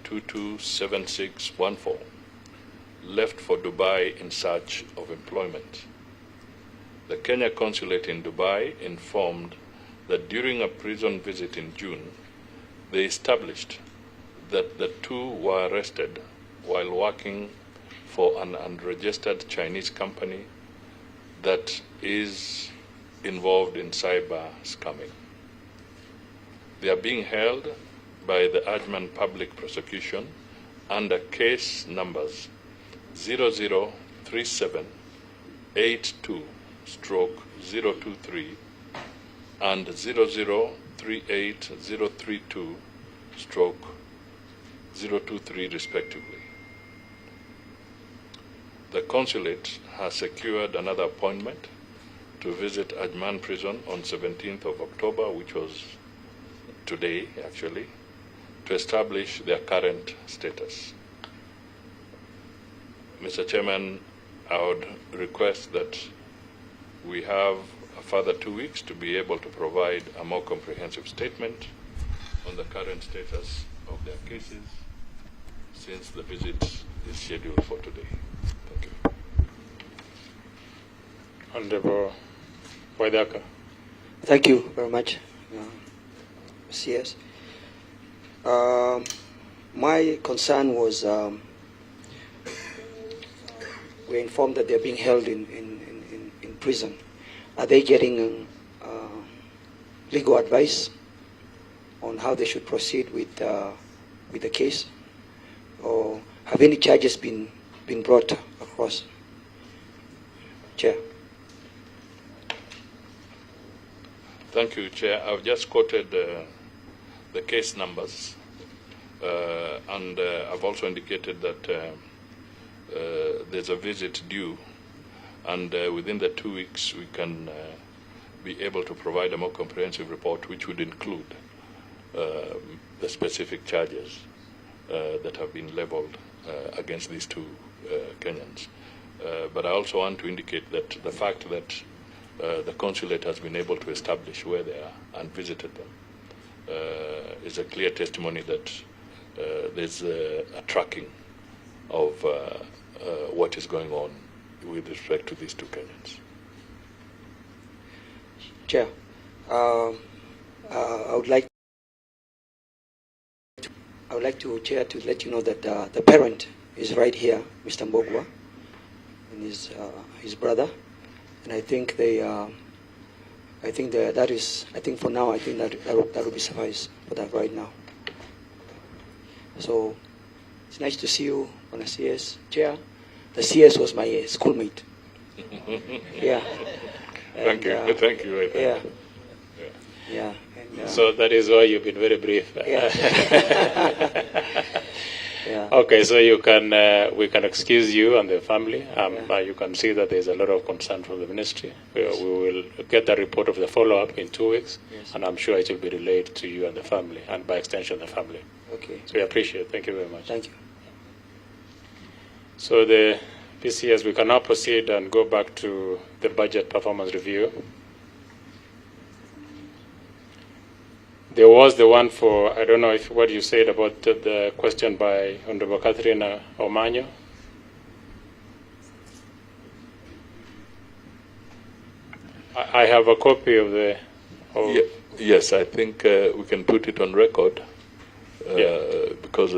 227614, left for Dubai in search of employment. The Kenya consulate in Dubai informed that during a prison visit in June, they established that the two were arrested while working for an unregistered Chinese company that is involved in cyber scamming. They are being held by the Ajman Public Prosecution under case numbers 003782/023 and 0038-032/023 respectively. The consulate has secured another appointment to visit Ajman prison on 17th of October, which was today actually, to establish their current status. Mr. Chairman, I would request that we have a further 2 weeks to be able to provide a more comprehensive statement on the current status of their cases, since the visit is scheduled for today. Thank you. Honorable Waidaka. Thank you very much, CS. My concern was we're informed that they're being held in prison. Are they getting legal advice on how they should proceed with the case, or have any charges been brought across? Chair. Thank you, Chair. I've just quoted the case numbers, and I've also indicated that there's a visit due, and within the 2 weeks we can be able to provide a more comprehensive report, which would include the specific charges that have been leveled against these two Kenyans. But I also want to indicate that the fact that the consulate has been able to establish where they are and visited them is a clear testimony that there's a tracking of what is going on with respect to these two Kenyans. Chair, I would like to, Chair, to let you know that the parent is right here, Mr. Mbogwa, and his brother, and I think that for now, I think that will be suffice for that right now. So it's nice to see you on a CS. Chair, the CS was my schoolmate. Yeah. Thank you. Thank you. Yeah. Yeah. And, so that is why you've been very brief. Yeah. Yeah. Okay, so you can we can excuse you and the family. You can see that there's a lot of concern from the ministry. We will get the report of the follow-up in 2 weeks, yes, and I'm sure it will be relayed to you and the family, and by extension the family. Okay. So we appreciate it. Thank you very much. Thank you. So the PCS, we can now proceed and go back to the budget performance review. There was the one for, I don't know if what you said about the question by Honorable Catherine Omanyo. I have a copy of the... Yes, I think we can put it on record because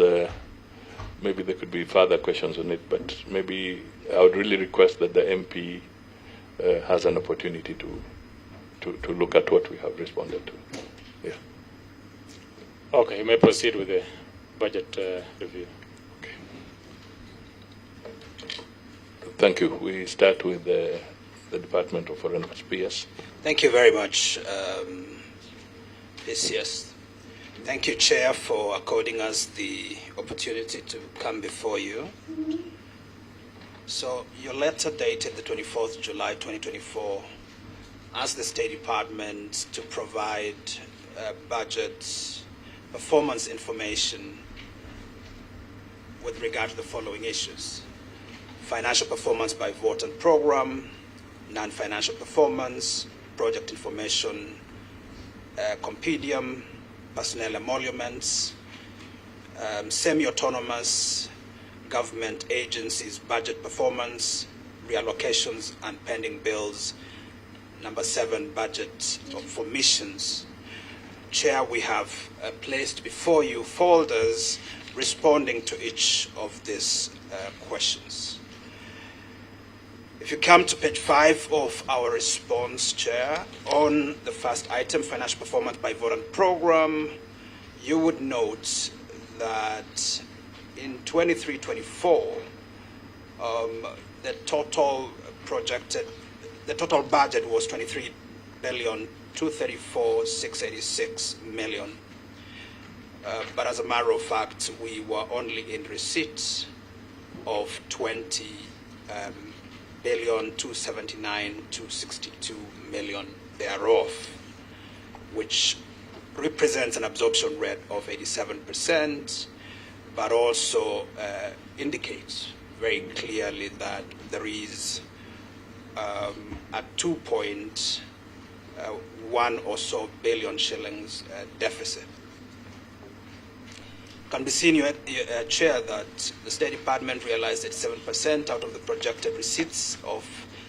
maybe there could be further questions on it, but maybe I would really request that the MP has an opportunity to look at what we have responded to. Yeah. Okay, you may proceed with the budget review. Okay. Thank you. We start with the Department of Foreign Affairs, PS. Thank you very much, PCS. Thank you, Chair, for according us the opportunity to come before you. So your letter dated the 24th July 2024 asked the State Department to provide budget performance information with regard to the following issues: financial performance by vote and program, non-financial performance, project information, compendium, personnel emoluments, semi-autonomous government agencies, budget performance, reallocations and pending bills. Number 7, budget for missions. Chair, we have placed before you folders responding to each of these questions. If you come to page 5 of our response, Chair, on the first item, financial performance by vote and program, you would note that in 23-24, the total budget was 23,234,686 million. But as a matter of fact, we were only in receipt of 20,279,262 million thereof, which represents an absorption rate of 87%, but also indicates very clearly that there is a 2.1 or so billion shillings deficit. It can be seen, Chair, that the State Department realized 87% out of the projected receipts of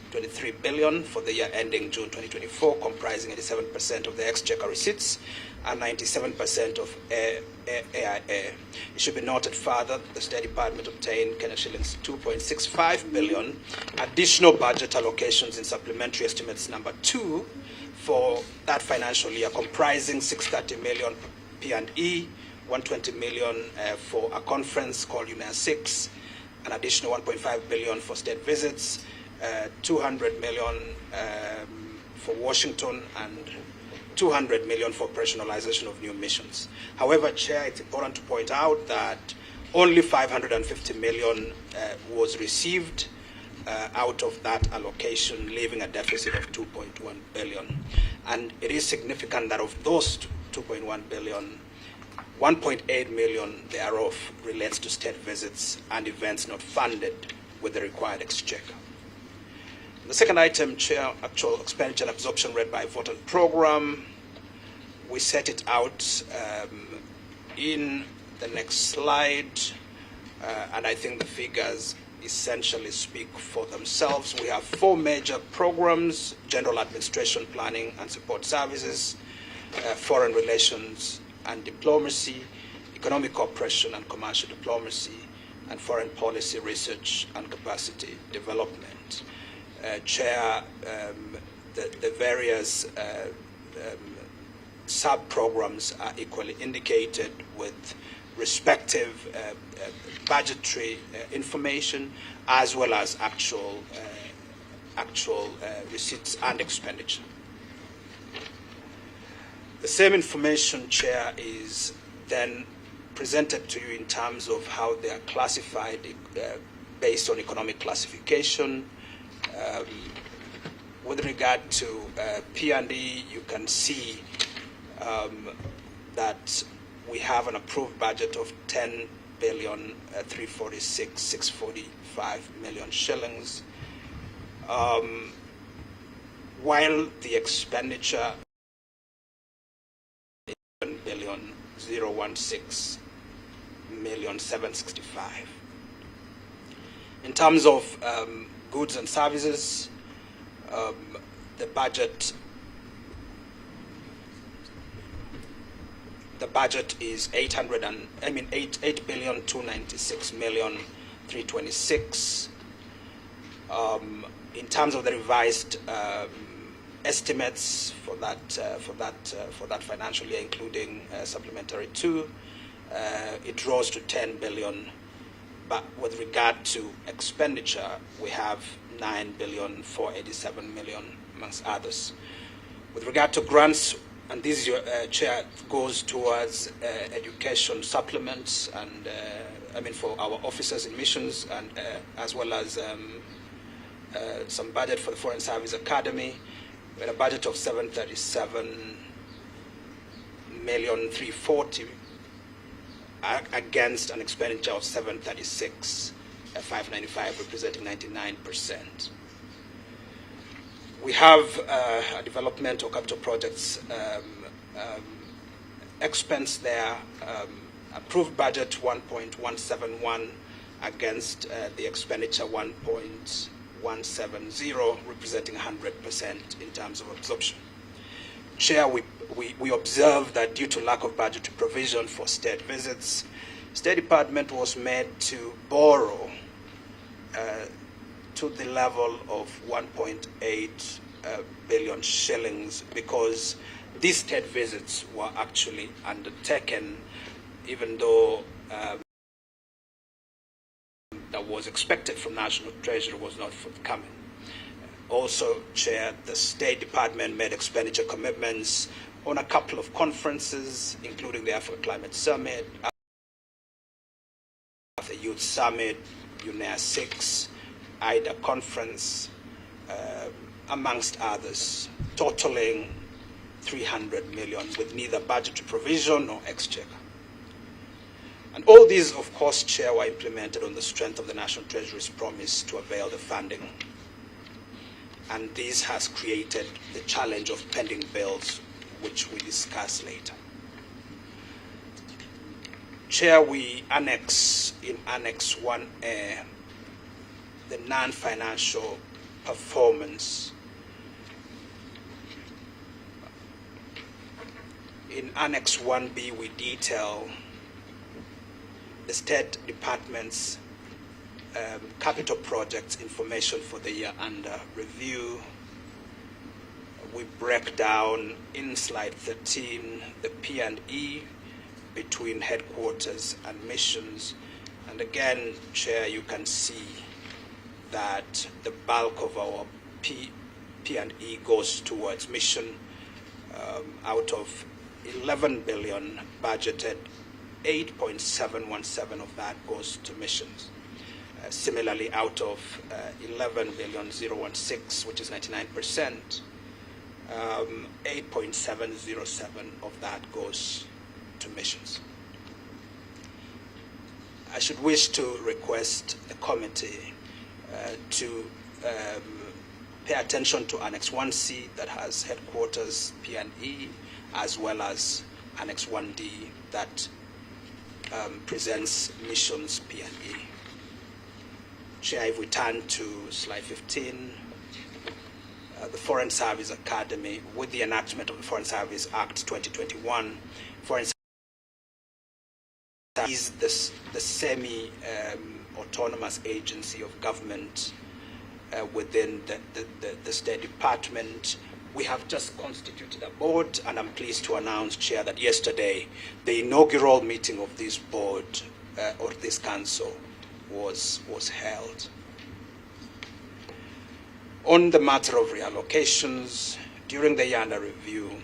23 billion for the year ending June 2024, comprising 87% of the exchequer receipts and 97% of AIA. It should be noted further that the State Department obtained Kenya shillings 2.65 billion additional budget allocations in supplementary estimates number 2 for that financial year, comprising 630 million P&E, 120 million for a conference called UNEA 6, an additional 1.5 billion for state visits, 200 million for Washington, and 200 million for operationalization of new missions. However, Chair, it's important to point out that only 550 million was received out of that allocation, leaving a deficit of 2.1 billion. And it is significant that of those 2.1 billion, 1.8 million thereof relates to state visits and events not funded with the required exchequer. The second item, Chair, actual expenditure and absorption rate by vote and program. We set it out in the next slide, and I think the figures essentially speak for themselves. We have 4 major programs: general administration, planning and support services, foreign relations and diplomacy, economic cooperation and commercial diplomacy, and foreign policy research and capacity development. Chair, the various sub-programs are equally indicated with respective budgetary information as well as actual receipts and expenditure. The same information, Chair, is then presented to you in terms of how they are classified based on economic classification. With regard to P&E, you can see that we have an approved budget of 10,346,645 million shillings, while the expenditure is 11,016,765. In terms of goods and services, the budget is 8,296,326. In terms of the revised estimates for that financial year, including supplementary 2, it rose to 10 billion. But with regard to expenditure, we have 9,487 million, amongst others. With regard to grants, and this, Chair, goes towards education supplements and for our officers in missions, and as well as some budget for the Foreign Service Academy. We had a budget of 737,340,000 against an expenditure of 736,595, representing 99%. We have a development or capital projects expense there Approved budget 1.171 against the expenditure 1.170, representing 100% in terms of absorption. Chair, we observe that due to lack of budgetary provision for state visits, State Department was made to borrow to the level of 1.8 billion shillings, because these state visits were actually undertaken even though that was expected from National Treasury was not forthcoming. Also, Chair, the State Department made expenditure commitments on a couple of conferences, including the Africa Climate Summit, the Youth Summit, UNEA 6, IDA Conference, amongst others, totaling 300 million with neither budgetary provision nor exchequer. And all these, of course, Chair, were implemented on the strength of the National Treasury's promise to avail the funding. And this has created the challenge of pending bills, which we discuss later. Chair, we annex in Annex 1A the non-financial performance. In Annex 1B, we detail the State Department's capital projects information for the year under review. We break down in slide 13 the P&E between headquarters and missions. And again, Chair, you can see that the bulk of our P&E goes towards mission. Out of 11 billion budgeted, 8.717 of that goes to missions. Similarly, out of 11,016, which is 99%, 8.707 of that goes to missions. I should wish to request the committee to pay attention to Annex 1C that has headquarters P&E, as well as Annex 1D that presents missions P&E. Chair, if we turn to slide 15, the Foreign Service Academy, with the enactment of the Foreign Service Act 2021, Foreign Service is the semi-autonomous agency of government within the State Department. We have just constituted a board, and I'm pleased to announce, Chair, that yesterday the inaugural meeting of this board or this council was held. On the matter of reallocations, during the year under review,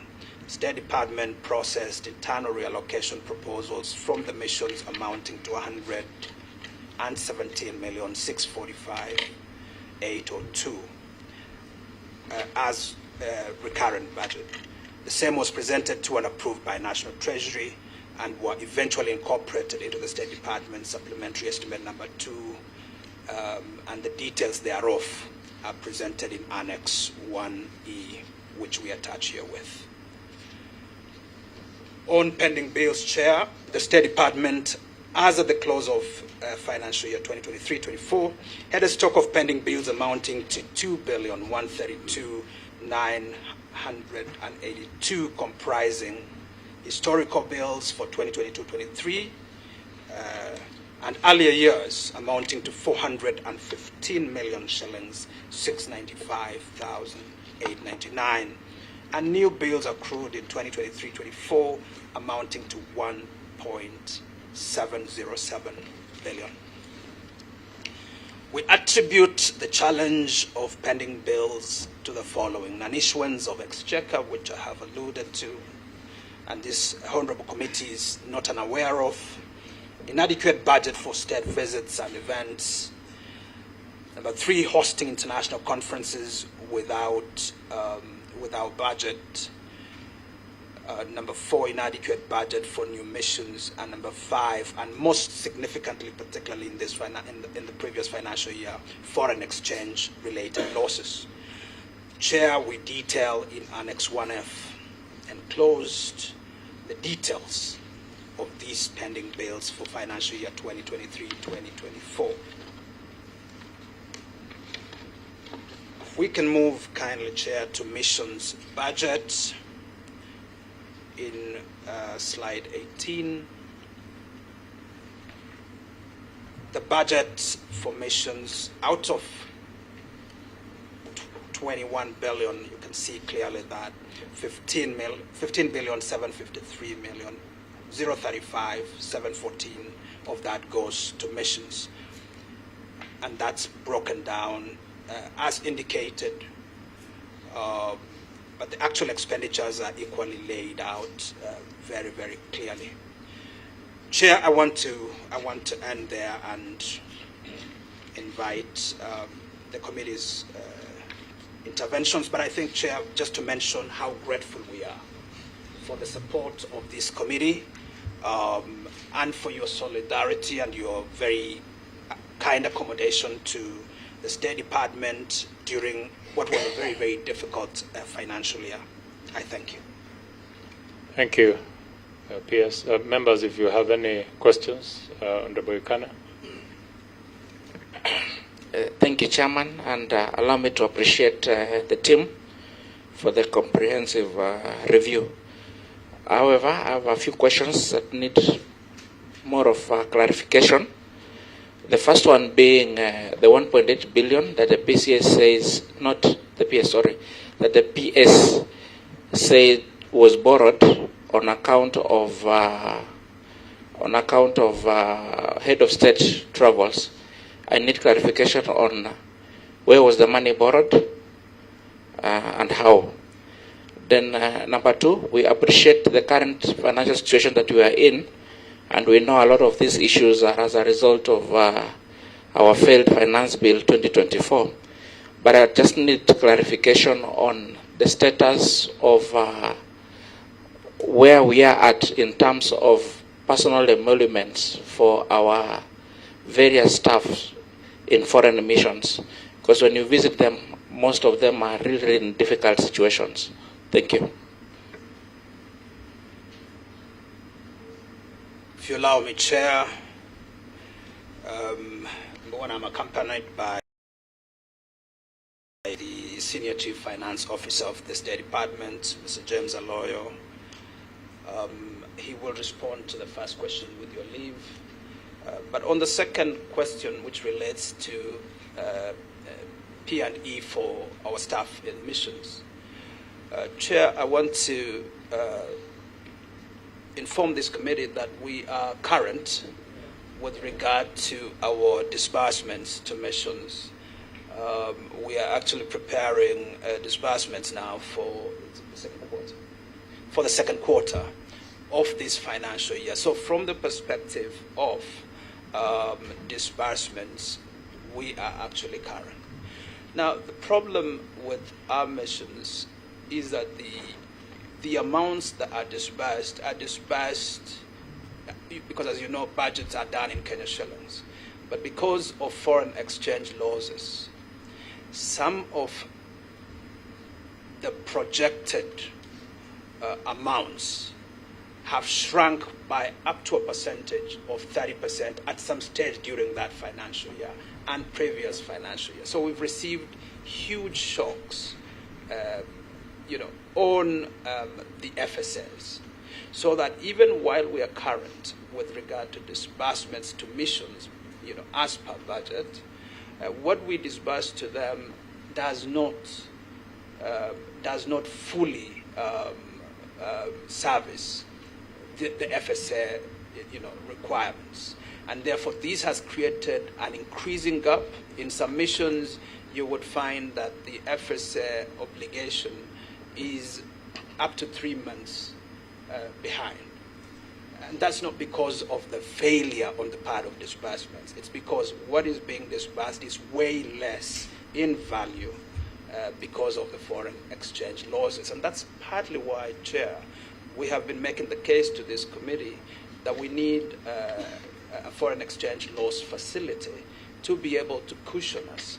State Department processed internal reallocation proposals from the missions amounting to 117,645,802 as recurrent budget. The same was presented to and approved by National Treasury and were eventually incorporated into the State Department Supplementary Estimate number 2, and the details thereof are presented in Annex 1E, which we attach here with. On pending bills, Chair, the State Department, as at the close of financial year 2023-24, had a stock of pending bills amounting to 2,132,982, comprising historical bills for 2022-23 and earlier years amounting to 415 million shillings, 695,899, and new bills accrued in 2023-24 amounting to 1.707 billion. We attribute the challenge of pending bills to the following: non-issuance of exchequer, which I have alluded to, and this honorable committee is not unaware of; inadequate budget for state visits and events; number 3, hosting international conferences without budget; number 4, inadequate budget for new missions; and number 5, and most significantly, particularly in this in the previous financial year, foreign exchange related losses. Chair, we detail in Annex 1F enclosed the details of these pending bills for financial year 2023-2024. We can move kindly, Chair, to missions budget in slide 18. The budget for missions out of 21 billion, you can see clearly that 15,753,035,714 of that goes to missions. And that's broken down as indicated, but the actual expenditures are equally laid out very, very clearly. Chair, I want to end there and invite the committee's interventions, but I think, Chair, just to mention how grateful we are for the support of this committee and for your solidarity and your very kind accommodation to the State Department during what was a very, very difficult financial year. I thank you. Thank you, PS. Members, if you have any questions, Honorable Ikana. Thank you, Chairman, and allow me to appreciate the team for the comprehensive review. However, I have a few questions that need more of clarification. The first one being the 1.8 billion that the PCS says, not the PS, sorry, that the PS said was borrowed on account of head of state travels. I need clarification on where was the money borrowed and how. Then number two, we appreciate the current financial situation that we are in, and we know a lot of these issues are as a result of our failed finance bill 2024. But I just need clarification on the status of where we are at in terms of personal emoluments for our various staff in foreign missions. Because when you visit them, most of them are really in difficult situations. Thank you. If you allow me, Chair, when I'm accompanied by the Senior Chief Finance Officer of the State Department, Mr. James Aloyo, he will respond to the first question with your leave. But on the second question, which relates to P&E for our staff in missions, Chair, I want to inform this committee that we are current with regard to our disbursements to missions. We are actually preparing disbursements now for the second quarter of this financial year. So from the perspective of disbursements, we are actually current. Now, the problem with our missions is that the amounts that are disbursed because, as you know, budgets are done in Kenya shillings. But because of foreign exchange losses, some of the projected amounts have shrunk by up to a percentage of 30% at some stage during that financial year and previous financial year. So we've received huge shocks on the FSAs, so that even while we are current with regard to disbursements to missions, as per budget, what we disburse to them does not fully service the FSA requirements, and therefore this has created an increasing gap. In some missions, you would find that the FSA obligation is up to 3 months behind. And that's not because of the failure on the part of disbursements. It's because what is being disbursed is way less in value because of the foreign exchange losses. And that's partly why, Chair, we have been making the case to this committee that we need a foreign exchange loss facility to be able to cushion us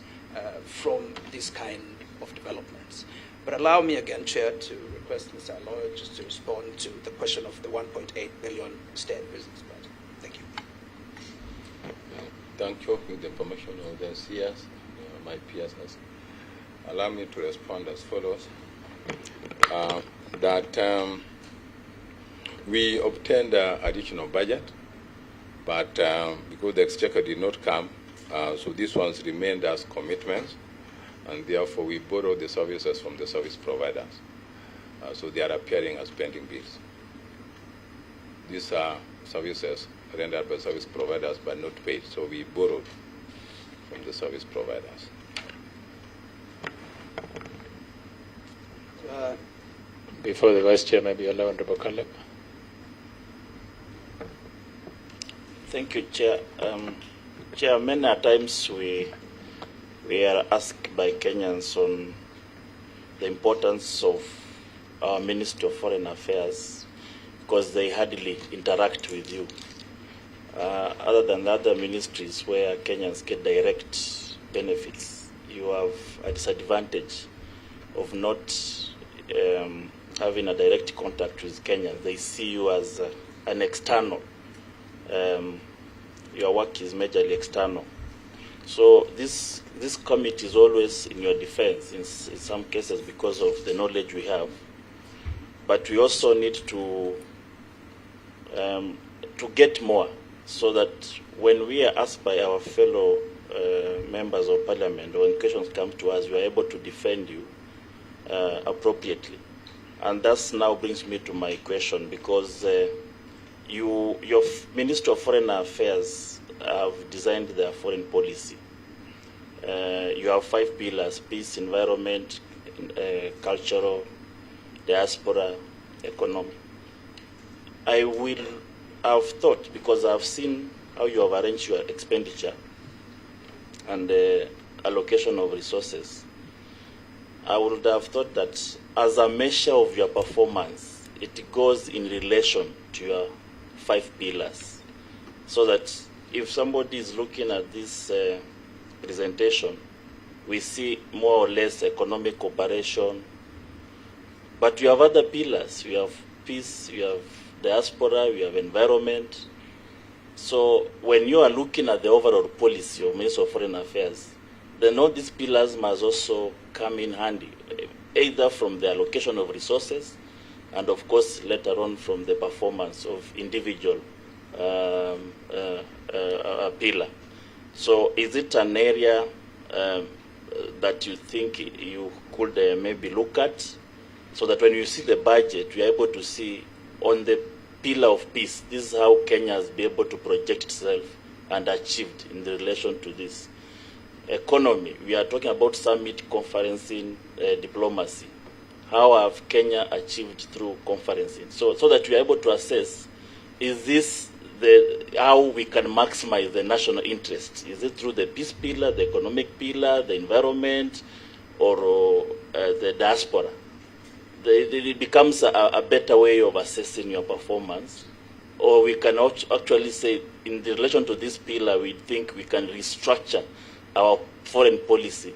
from this kind of developments. But allow me again, Chair, to request Mr. Aloy just to respond to the question of the 1.8 billion state business budget. Thank you. Thank you for the information of the CS, my peers. Allow me to respond as follows. We obtained additional budget, but because the exchequer did not come, so these ones remained as commitments, and therefore we borrowed the services from the service providers. So they are appearing as pending bills. These are services rendered by service providers but not paid, so we borrowed from the service providers. Before the Vice Chair, maybe allow Honorable Caleb. Thank you, Chair. Chair, many times we are asked by Kenyans on the importance of our Ministry of Foreign Affairs because they hardly interact with you. Other than the other ministries where Kenyans get direct benefits, you have a disadvantage of not having a direct contact with Kenyans. They see you as an external. Your work is majorly external. So this committee is always in your defense in some cases because of the knowledge we have. But we also need to get more so that when we are asked by our fellow members of parliament or when questions come to us, we are able to defend you appropriately. And that now brings me to my question, because your Ministry of Foreign Affairs have designed their foreign policy. You have 5 pillars: peace, environment, cultural, diaspora, economy. I will have thought, because I've seen how you have arranged your expenditure and allocation of resources, I would have thought that as a measure of your performance, it goes in relation to your 5 pillars. So that if somebody is looking at this presentation, we see more or less economic cooperation, but you have other pillars. You have peace, you have diaspora, you have environment. So when you are looking at the overall policy of Ministry of Foreign Affairs, then all these pillars must also come in handy, either from the allocation of resources and, of course, later on from the performance of individual pillar. So is it an area that you think you could maybe look at, so that when you see the budget, you're able to see on the pillar of peace, this is how Kenya has been able to project itself and achieved in relation to this. Economy, we are talking about summit, conferencing, diplomacy. How have Kenya achieved through conferencing? So that we are able to assess, is this how we can maximize the national interest? Is it through the peace pillar, the economic pillar, the environment, or the diaspora? It becomes a better way of assessing your performance. Or we can actually say, in relation to this pillar, we think we can restructure our foreign policy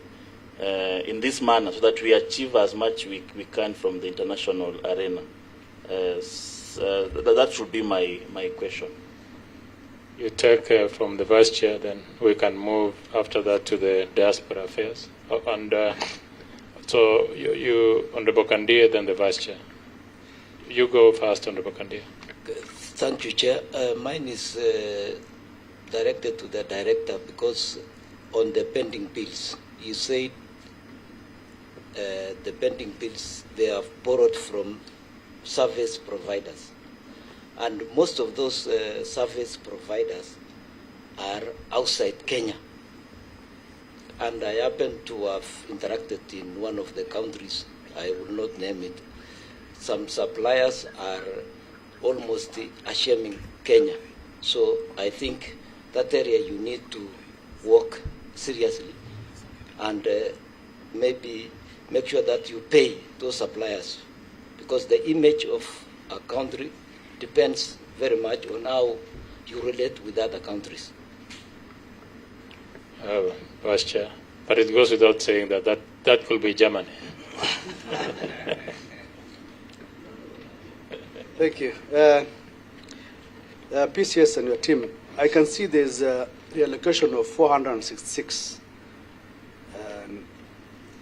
in this manner so that we achieve as much we can from the international arena. That should be my question. You take from the Vice Chair, then we can move after that to the diaspora affairs. And so you Honorable Kandia, then the Vice Chair. You go first, Honorable Kandia. Thank you, Chair. Mine is directed to the Director, because on the pending bills, you said the pending bills, they are borrowed from service providers. And most of those service providers are outside Kenya. And I happen to have interacted in one of the countries, I will not name it. Some suppliers are almost shaming Kenya. So I think that area you need to work seriously and maybe make sure that you pay those suppliers, because the image of a country depends very much on how you relate with other countries. Vice Chair, but it goes without saying that will be Germany. Thank you. PCS and your team, I can see there's a reallocation of 466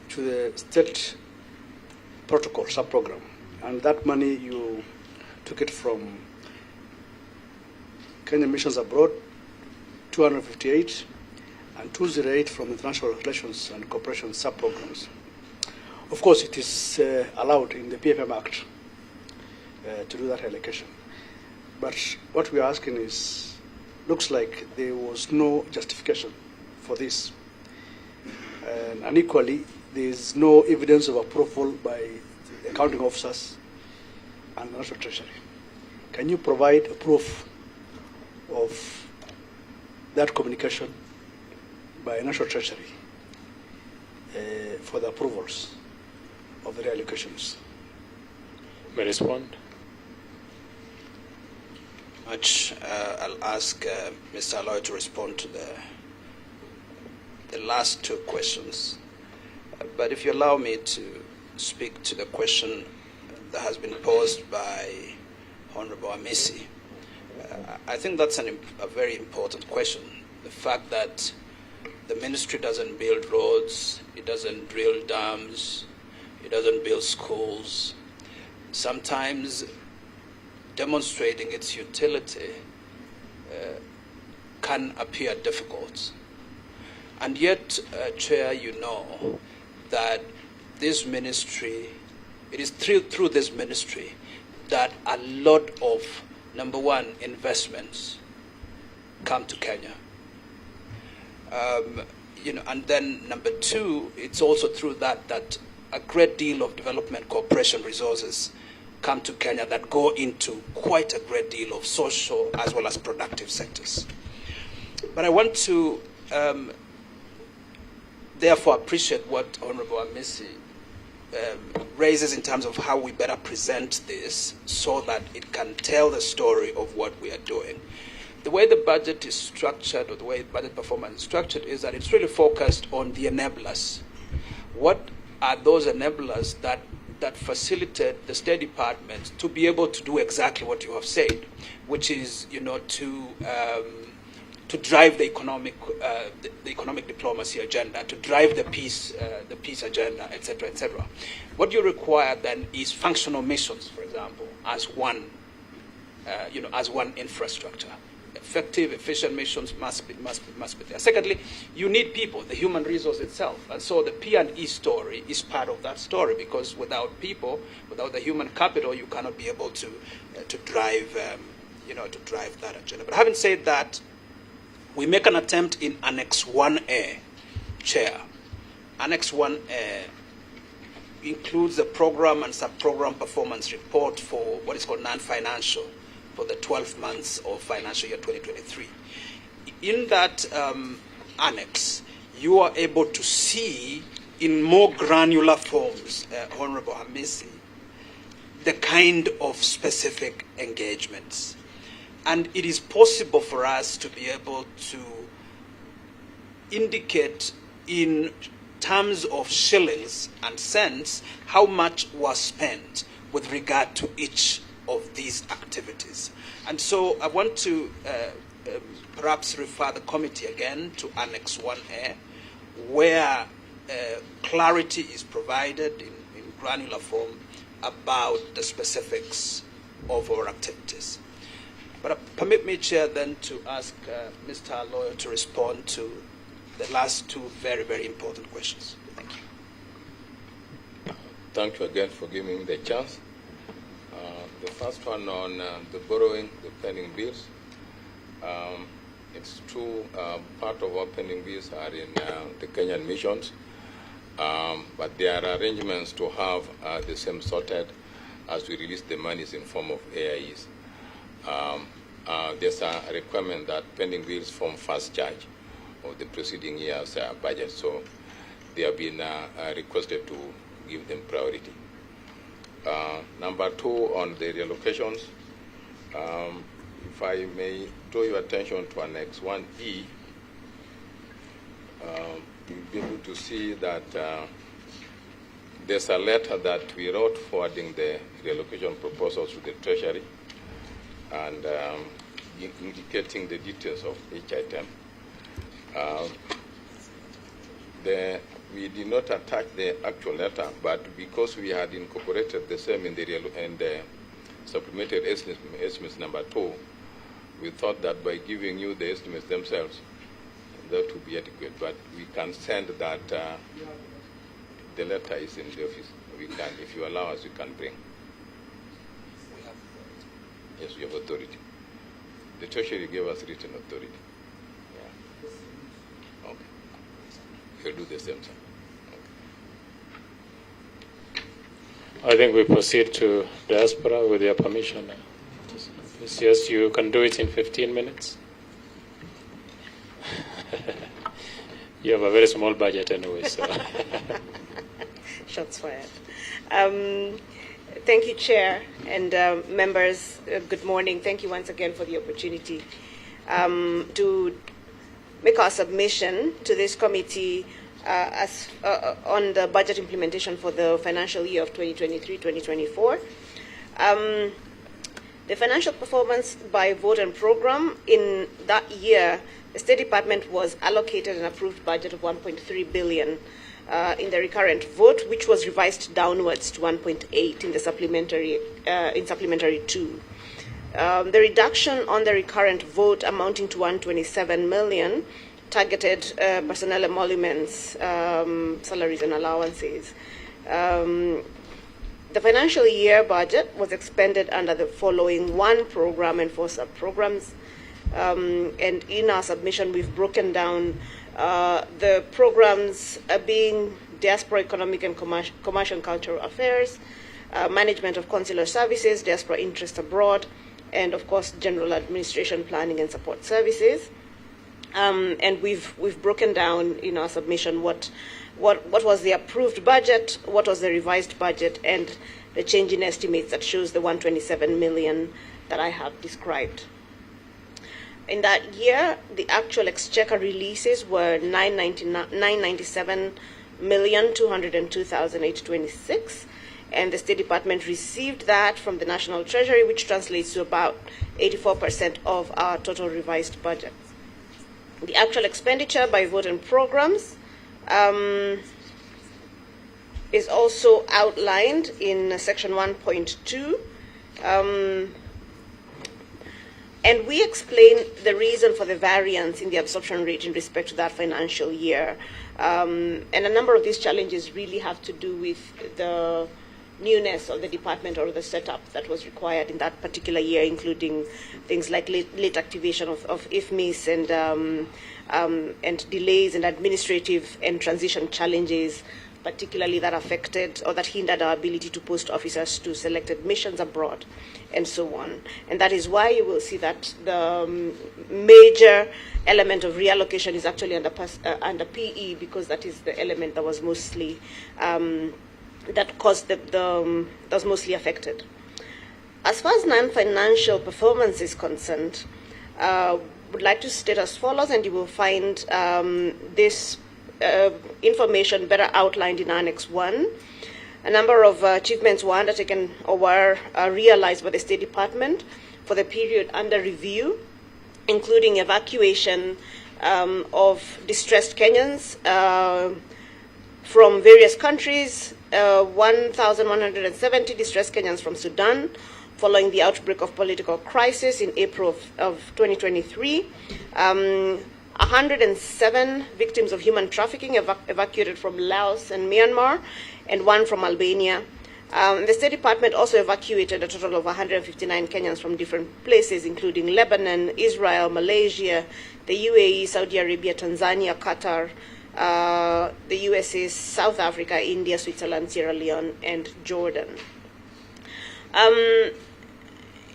to the state protocol sub-program. And that money, you took it from Kenya Missions Abroad, 258, and 208 from International Relations and Cooperation sub-programs. Of course, it is allowed in the PFM Act to do that allocation. But what we are asking is, looks like there was no justification for this. And equally, there is no evidence of approval by the accounting officers and the National Treasury. Can you provide a proof of that communication by National Treasury for the approvals of the reallocations? May I respond? I'll ask Mr. Aloy to respond to the last two questions. But if you allow me to speak to the question that has been posed by Honorable Amisi, I think that's a very important question. The fact that the ministry doesn't build roads, it doesn't drill dams, it doesn't build schools. Sometimes demonstrating its utility can appear difficult. And yet, Chair, you know that this ministry, it is through this ministry that a lot of, number one, investments come to Kenya. And then number two, it's also through that a great deal of development cooperation resources come to Kenya that go into quite a great deal of social as well as productive sectors. But I want to therefore appreciate what Honorable Amisi raises in terms of how we better present this so that it can tell the story of what we are doing. The way the budget is structured, or the way budget performance is structured, is that it's really focused on the enablers. What are those enablers that facilitate the State Department to be able to do exactly what you have said, which is, to drive the economic diplomacy agenda, to drive the peace agenda, etc., etc. What you require then is functional missions, for example, as one infrastructure. Effective, efficient missions must be there. Secondly, you need people, the human resource itself, and so the P&E story is part of that story, because without people, without the human capital, you cannot be able to drive that agenda. But having said that, we make an attempt in Annex 1A, Chair. Annex 1A includes the program and sub-program performance report for what is called non-financial for the 12 months of financial year 2023. In that annex, you are able to see in more granular forms, Honorable Hamisi, the kind of specific engagements. And it is possible for us to be able to indicate in terms of shillings and cents how much was spent with regard to each of these activities. And so I want to perhaps refer the committee again to Annex 1A, where clarity is provided in granular form about the specifics of our activities. But permit me, Chair, then to ask Mr. Aloy to respond to the last two very, very important questions. Thank you. Thank you again for giving me the chance. The first one on the borrowing, the pending bills. It's true, part of our pending bills are in the Kenyan missions, but there are arrangements to have the same sorted as we release the monies in form of AIEs. There's a requirement that pending bills form first charge of the preceding year's budget, so they have been requested to give them priority. Number two, on the reallocations, if I may draw your attention to Annex 1E, you'll be able to see that there's a letter that we wrote forwarding the reallocation proposals to the Treasury and indicating the details of each item. We did not attach the actual letter, but because we had incorporated the same in the supplementary estimates number 2, we thought that by giving you the estimates themselves, that would be adequate. But we can send that. The letter is in the office. We can, if you allow us, we can bring. Yes, we have authority. The Treasury gave us written authority. Yeah. Okay. You'll do the same thing. I think we proceed to Diaspora with your permission. Yes, you can do it in 15 minutes. You have a very small budget anyway, so. Shots fired. Thank you, Chair, and members. Good morning. Thank you once again for the opportunity to make our submission to this committee on the budget implementation for the financial year of 2023-2024. The financial performance by vote and program in that year, the State Department was allocated an approved budget of 1.3 billion in the recurrent vote, which was revised downwards to 1.8 in the supplementary 2. The reduction on the recurrent vote amounting to 127 million targeted personnel emoluments, salaries and allowances. The financial year budget was expended under the following one program and 4 sub-programs. And in our submission, we've broken down the programs being Diaspora Economic and Commercial and Cultural Affairs, Management of Consular Services, Diaspora Interest Abroad, and of course, General Administration, Planning and Support Services. And we've broken down in our submission what was the approved budget, what was the revised budget, and the change in estimates that shows the 127 million that I have described. In that year, the actual exchequer releases were 997,202,826, and the State Department received that from the National Treasury, which translates to about 84% of our total revised budget. The actual expenditure by vote and programs is also outlined in section 1.2. And we explain the reason for the variance in the absorption rate in respect to that financial year. And a number of these challenges really have to do with the newness of the department or the setup that was required in that particular year, including things like late activation of IFMIS and delays and administrative and transition challenges, particularly that affected or that hindered our ability to post officers to selected missions abroad, and so on. And that is why you will see that the major element of reallocation is actually under PE, because that is the element that was mostly that was mostly affected. As far as non-financial performance is concerned, would like to state as follows, and you will find this information better outlined in Annex 1. A number of achievements were undertaken or were realized by the State Department for the period under review, including evacuation of distressed Kenyans from various countries, 1,170 distressed Kenyans from Sudan, following the outbreak of political crisis in April of 2023. 107 victims of human trafficking evacuated from Laos and Myanmar, and 1 from Albania. The State Department also evacuated a total of 159 Kenyans from different places, including Lebanon, Israel, Malaysia, the UAE, Saudi Arabia, Tanzania, Qatar, the USA, South Africa, India, Switzerland, Sierra Leone, and Jordan.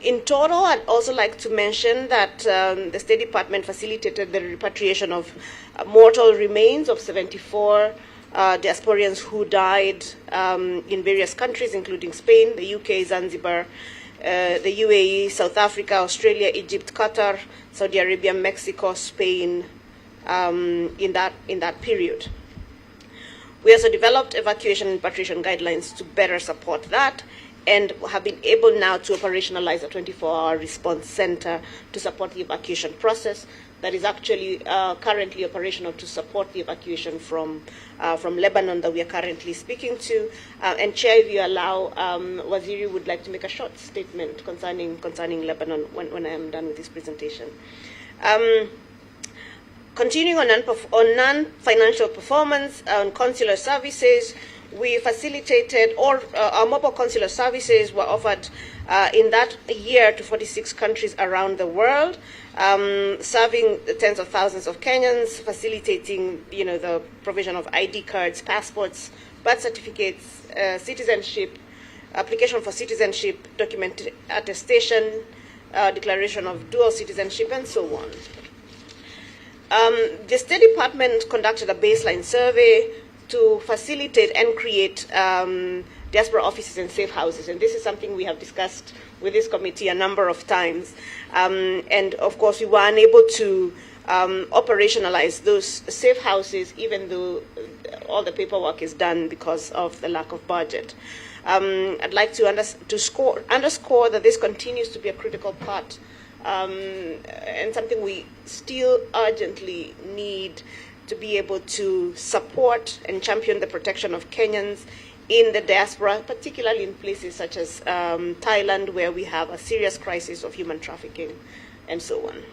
In total, I'd also like to mention that the State Department facilitated the repatriation of mortal remains of 74 diasporians who died in various countries, including Spain, the UK, Zanzibar, the UAE, South Africa, Australia, Egypt, Qatar, Saudi Arabia, Mexico, Spain, in that period. We also developed evacuation and repatriation guidelines to better support that, and have been able now to operationalize a 24-hour response center to support the evacuation process that is actually currently operational to support the evacuation from Lebanon that we are currently speaking to. And Chair, if you allow, Waziri would like to make a short statement concerning Lebanon when I am done with this presentation. Continuing on non-financial performance on consular services, we facilitated, or our mobile consular services were offered in that year to 46 countries around the world, serving tens of thousands of Kenyans, facilitating, the provision of ID cards, passports, birth certificates, citizenship, application for citizenship, document attestation, declaration of dual citizenship, and so on. The State Department conducted a baseline survey to facilitate and create diaspora offices and safe houses. And this is something we have discussed with this committee a number of times. And of course, we were unable to operationalize those safe houses, even though all the paperwork is done because of the lack of budget. I'd like to underscore that this continues to be a critical part and something we still urgently need to be able to support and champion the protection of Kenyans in the diaspora, particularly in places such as Thailand, where we have a serious crisis of human trafficking, and so on.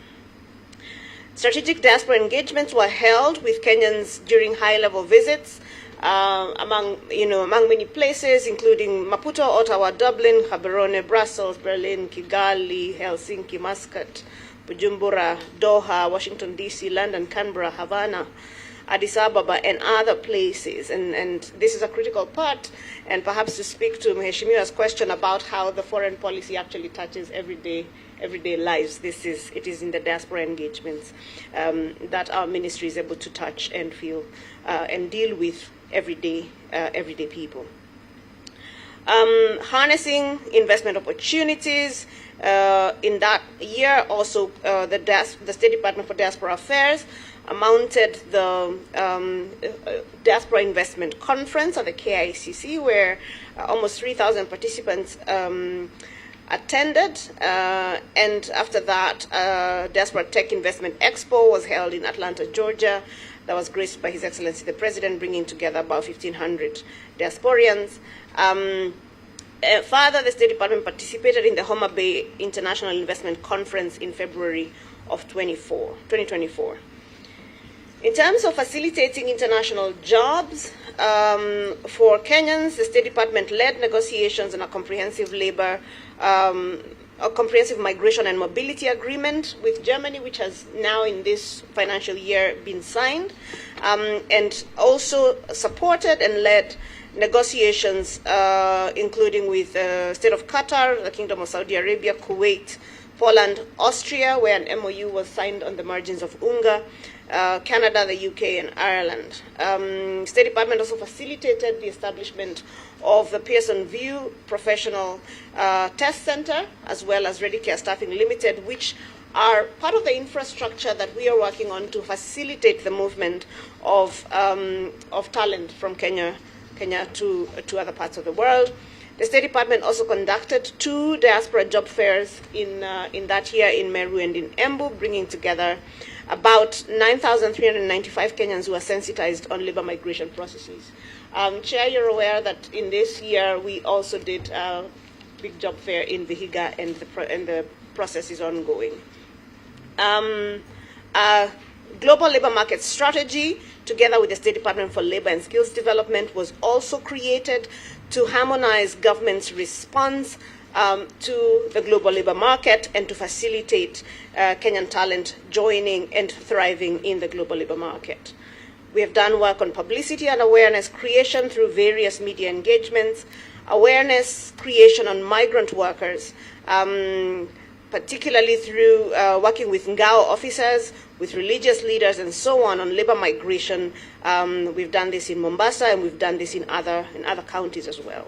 Strategic diaspora engagements were held with Kenyans during high-level visits among many places, including Maputo, Ottawa, Dublin, Gaborone, Brussels, Berlin, Kigali, Helsinki, Muscat, Bujumbura, Doha, Washington, D.C., London, Canberra, Havana, Addis Ababa, and other places. And this is a critical part, and perhaps to speak to Mheshimiwa's question about how the foreign policy actually touches everyday lives. It is in the diaspora engagements that our ministry is able to touch and feel and deal with everyday people. Harnessing investment opportunities. In that year, also the State Department for Diaspora Affairs mounted the Diaspora Investment Conference at the KICC, where almost 3,000 participants attended. And after that, Diaspora Tech Investment Expo was held in Atlanta, Georgia. That was graced by His Excellency the President, bringing together about 1,500 diasporians. Further, the State Department participated in the Homa Bay International Investment Conference in February of 2024. In terms of facilitating international jobs for Kenyans, the State Department led negotiations on a comprehensive migration and mobility agreement with Germany, which has now in this financial year been signed, and also supported and led negotiations, including with the State of Qatar, the Kingdom of Saudi Arabia, Kuwait, Poland, Austria, where an MOU was signed on the margins of UNGA, Canada, the UK, and Ireland. State Department also facilitated the establishment of the Pearson VUE Professional Test Center, as well as Ready Care Staffing Limited, which are part of the infrastructure that we are working on to facilitate the movement of talent from Kenya to other parts of the world. The State Department also conducted 2 diaspora job fairs in that year in Meru and in Embu, bringing together about 9,395 Kenyans who are sensitized on labor migration processes. Chair, you're aware that in this year we also did a big job fair in Vihiga, and the process is ongoing. Global labor market strategy, together with the State Department for Labor and Skills Development, was also created to harmonize government's response to the global labor market and to facilitate Kenyan talent joining and thriving in the global labor market. We have done work on publicity and awareness creation through various media engagements, awareness creation on migrant workers, particularly through working with Ngao officers, with religious leaders, and so on labor migration. We've done this in Mombasa, and we've done this in other counties as well.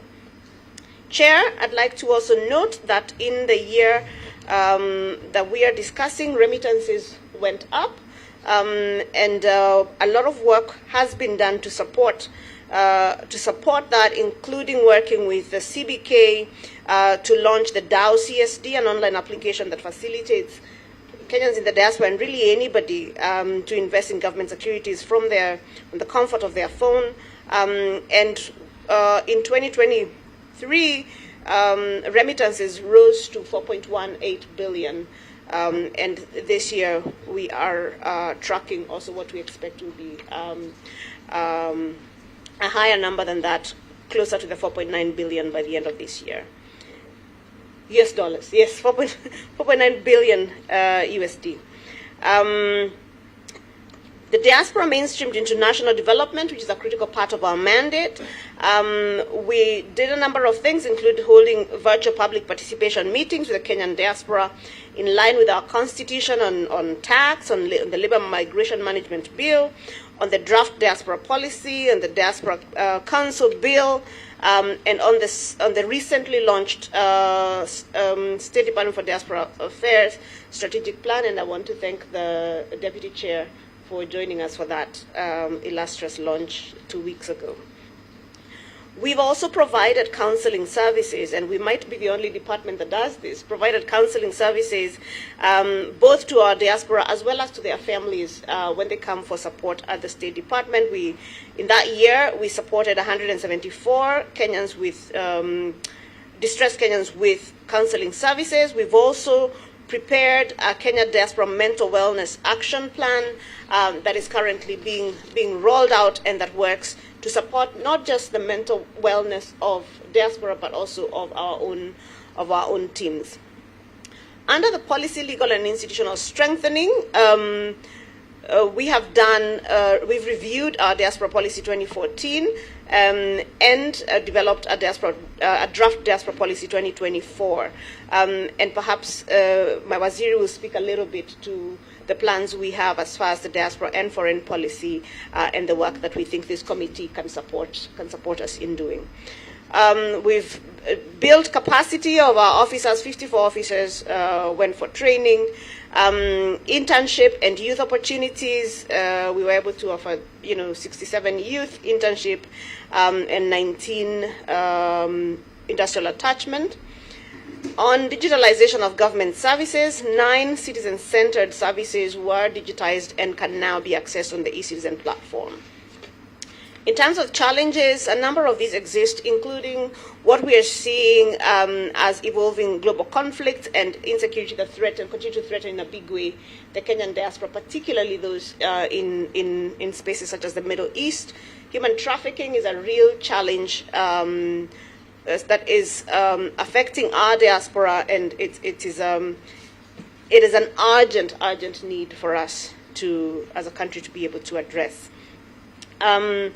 Chair, I'd like to also note that in the year that we are discussing, remittances went up, and a lot of work has been done to support to support that, including working with the CBK to launch the DAO CSD, an online application that facilitates Kenyans in the diaspora and really anybody to invest in government securities from the comfort of their phone. In 2023, remittances rose to 4.18 billion. And this year we are tracking also what we expect will be a higher number than that, closer to the 4.9 billion by the end of this year. US dollars, yes, 4.9 billion USD. The diaspora mainstreamed into national development, which is a critical part of our mandate. We did a number of things, including holding virtual public participation meetings with the Kenyan diaspora in line with our constitution on tax, on the Labor Migration Management Bill, on the draft diaspora policy, and the Diaspora Council Bill, and on the recently launched State Department for Diaspora Affairs strategic plan. And I want to thank the Deputy Chair for joining us for that illustrious launch 2 weeks ago. We've also provided counseling services, and we might be the only department that does this, provided counseling services both to our diaspora as well as to their families when they come for support at the State Department. In that year, we supported 174 Kenyans with, distressed Kenyans with counseling services. We've also prepared a Kenya Diaspora Mental Wellness Action Plan that is currently being rolled out and that works to support not just the mental wellness of diaspora, but also of our own teams. Under the policy, legal, and institutional strengthening, we've reviewed our Diaspora Policy 2014 and developed a draft Diaspora Policy 2024. And perhaps my Waziri will speak a little bit to the plans we have as far as the diaspora and foreign policy and the work that we think this committee can support us in doing. We've built capacity of our officers. 54 officers went for training, internship and youth opportunities. We were able to offer, 67 youth internship and 19 industrial attachment. On digitalization of government services, 9 citizen-centered services were digitized and can now be accessed on the eCitizen platform. In terms of challenges, a number of these exist, including what we are seeing as evolving global conflicts and insecurity that continue to threaten in a big way the Kenyan diaspora, particularly those in spaces such as the Middle East. Human trafficking is a real challenge that is affecting our diaspora, and it is an urgent need for us as a country to be able to address. One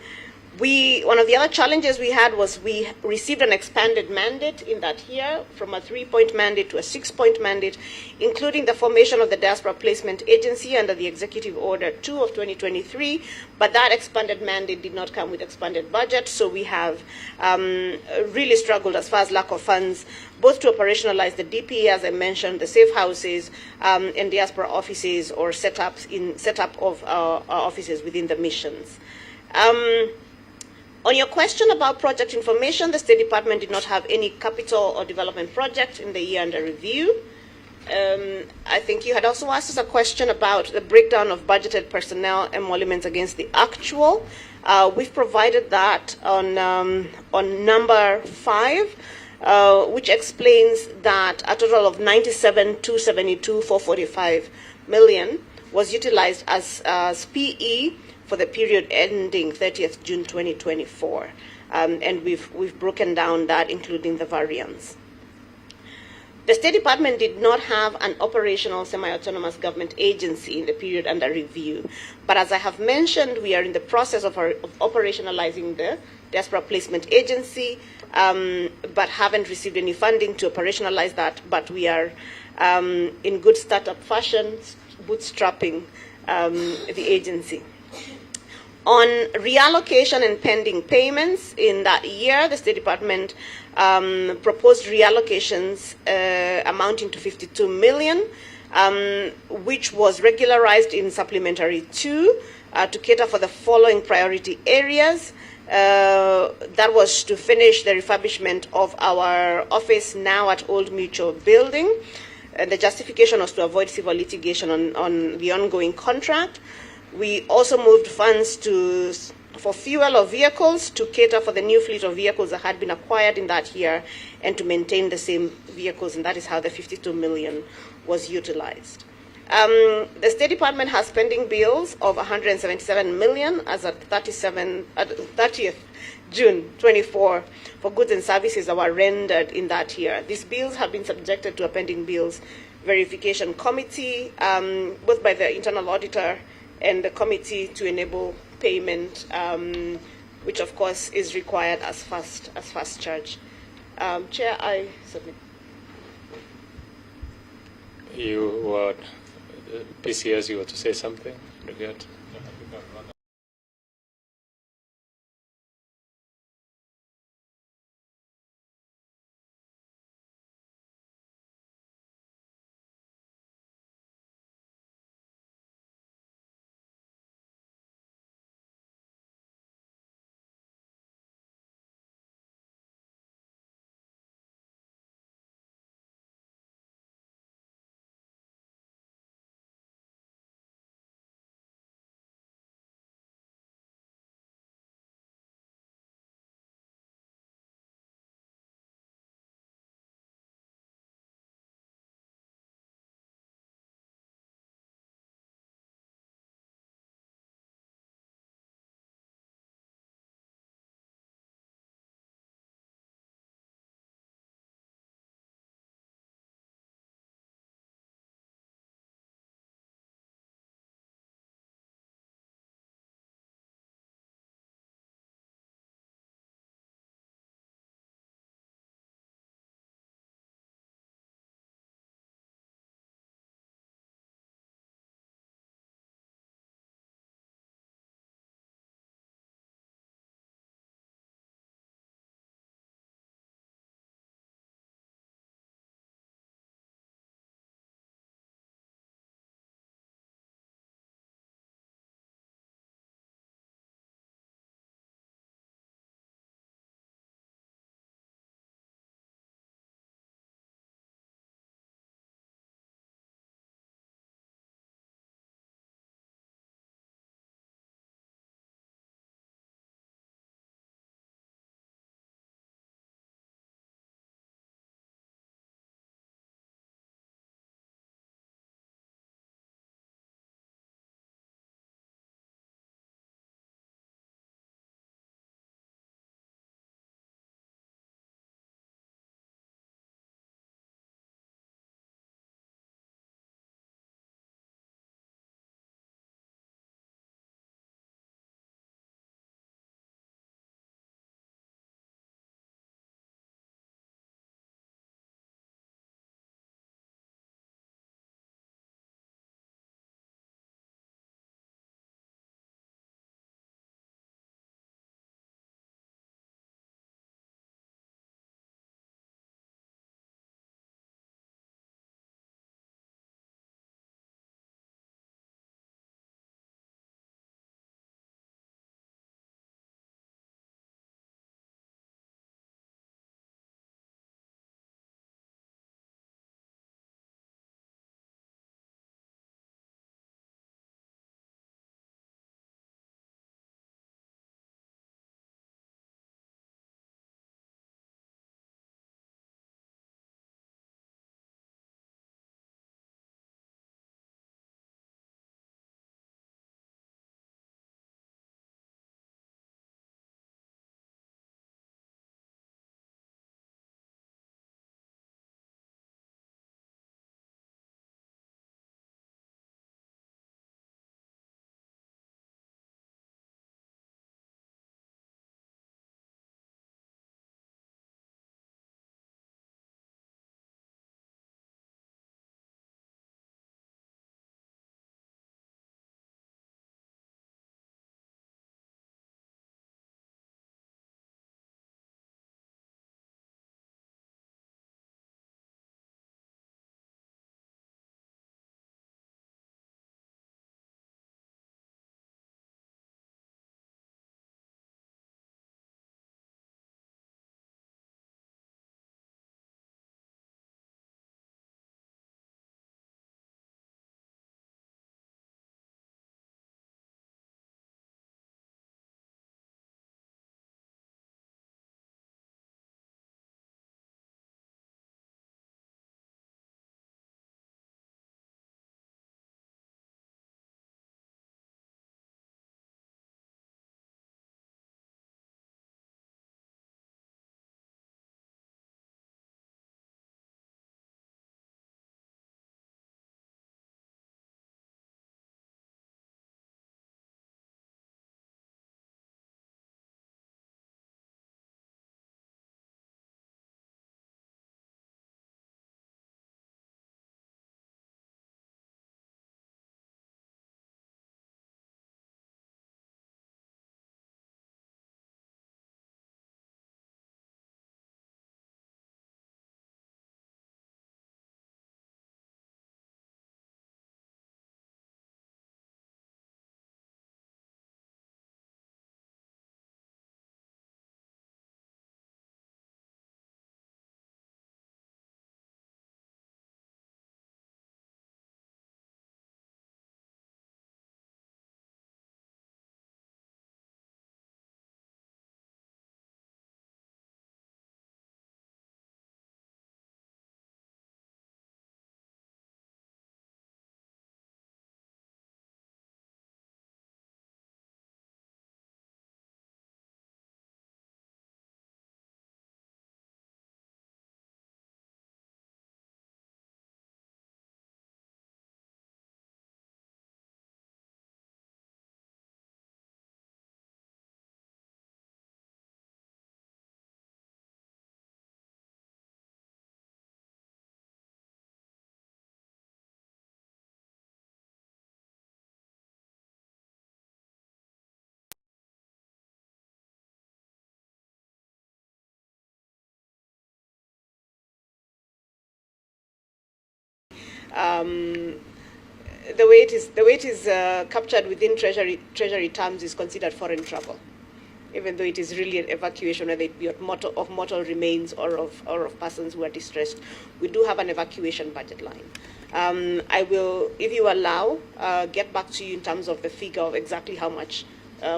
of the other challenges we had was we received an expanded mandate in that year, from a 3-point mandate to a 6-point mandate, including the formation of the Diaspora Placement Agency under the Executive Order 2 of 2023, but that expanded mandate did not come with expanded budget, so we have really struggled as far as lack of funds, both to operationalize the DPA, as I mentioned, the safe houses, and diaspora offices or setup of our offices within the missions. On your question about project information, the State Department did not have any capital or development project in the year under review. I think you had also asked us a question about the breakdown of budgeted personnel emoluments against the actual. We've provided that on number 5, which explains that a total of 97,272,445 million was utilized as PE for the period ending 30th June 2024. And we've broken down that, including the variance. The State Department did not have an operational semi-autonomous government agency in the period under review. But as I have mentioned, we are in the process of operationalizing the Diaspora Placement Agency, but haven't received any funding to operationalize that. But we are, in good startup fashion, bootstrapping the agency. On reallocation and pending payments, in that year, the State Department proposed reallocations amounting to 52 million, which was regularized in Supplementary 2 to cater for the following priority areas. That was to finish the refurbishment of our office now at Old Mutual Building. The justification was to avoid civil litigation on the ongoing contract. We also moved funds for fuel of vehicles to cater for the new fleet of vehicles that had been acquired in that year and to maintain the same vehicles, and that is how the 52 million was utilized. The State Department has pending bills of 177 million as at 30th June 24 for goods and services that were rendered in that year. These bills have been subjected to a pending bills verification committee, both by the internal auditor and the committee to enable payment, which of course is required as fast charge. Chair, I submit. You were, PCS, you want to say something? Regard. the way it is captured within treasury terms is considered foreign travel, even though it is really an evacuation, whether it be of mortal remains or of persons who are distressed. We do have an evacuation budget line. I will, if you allow, get back to you in terms of the figure of exactly how much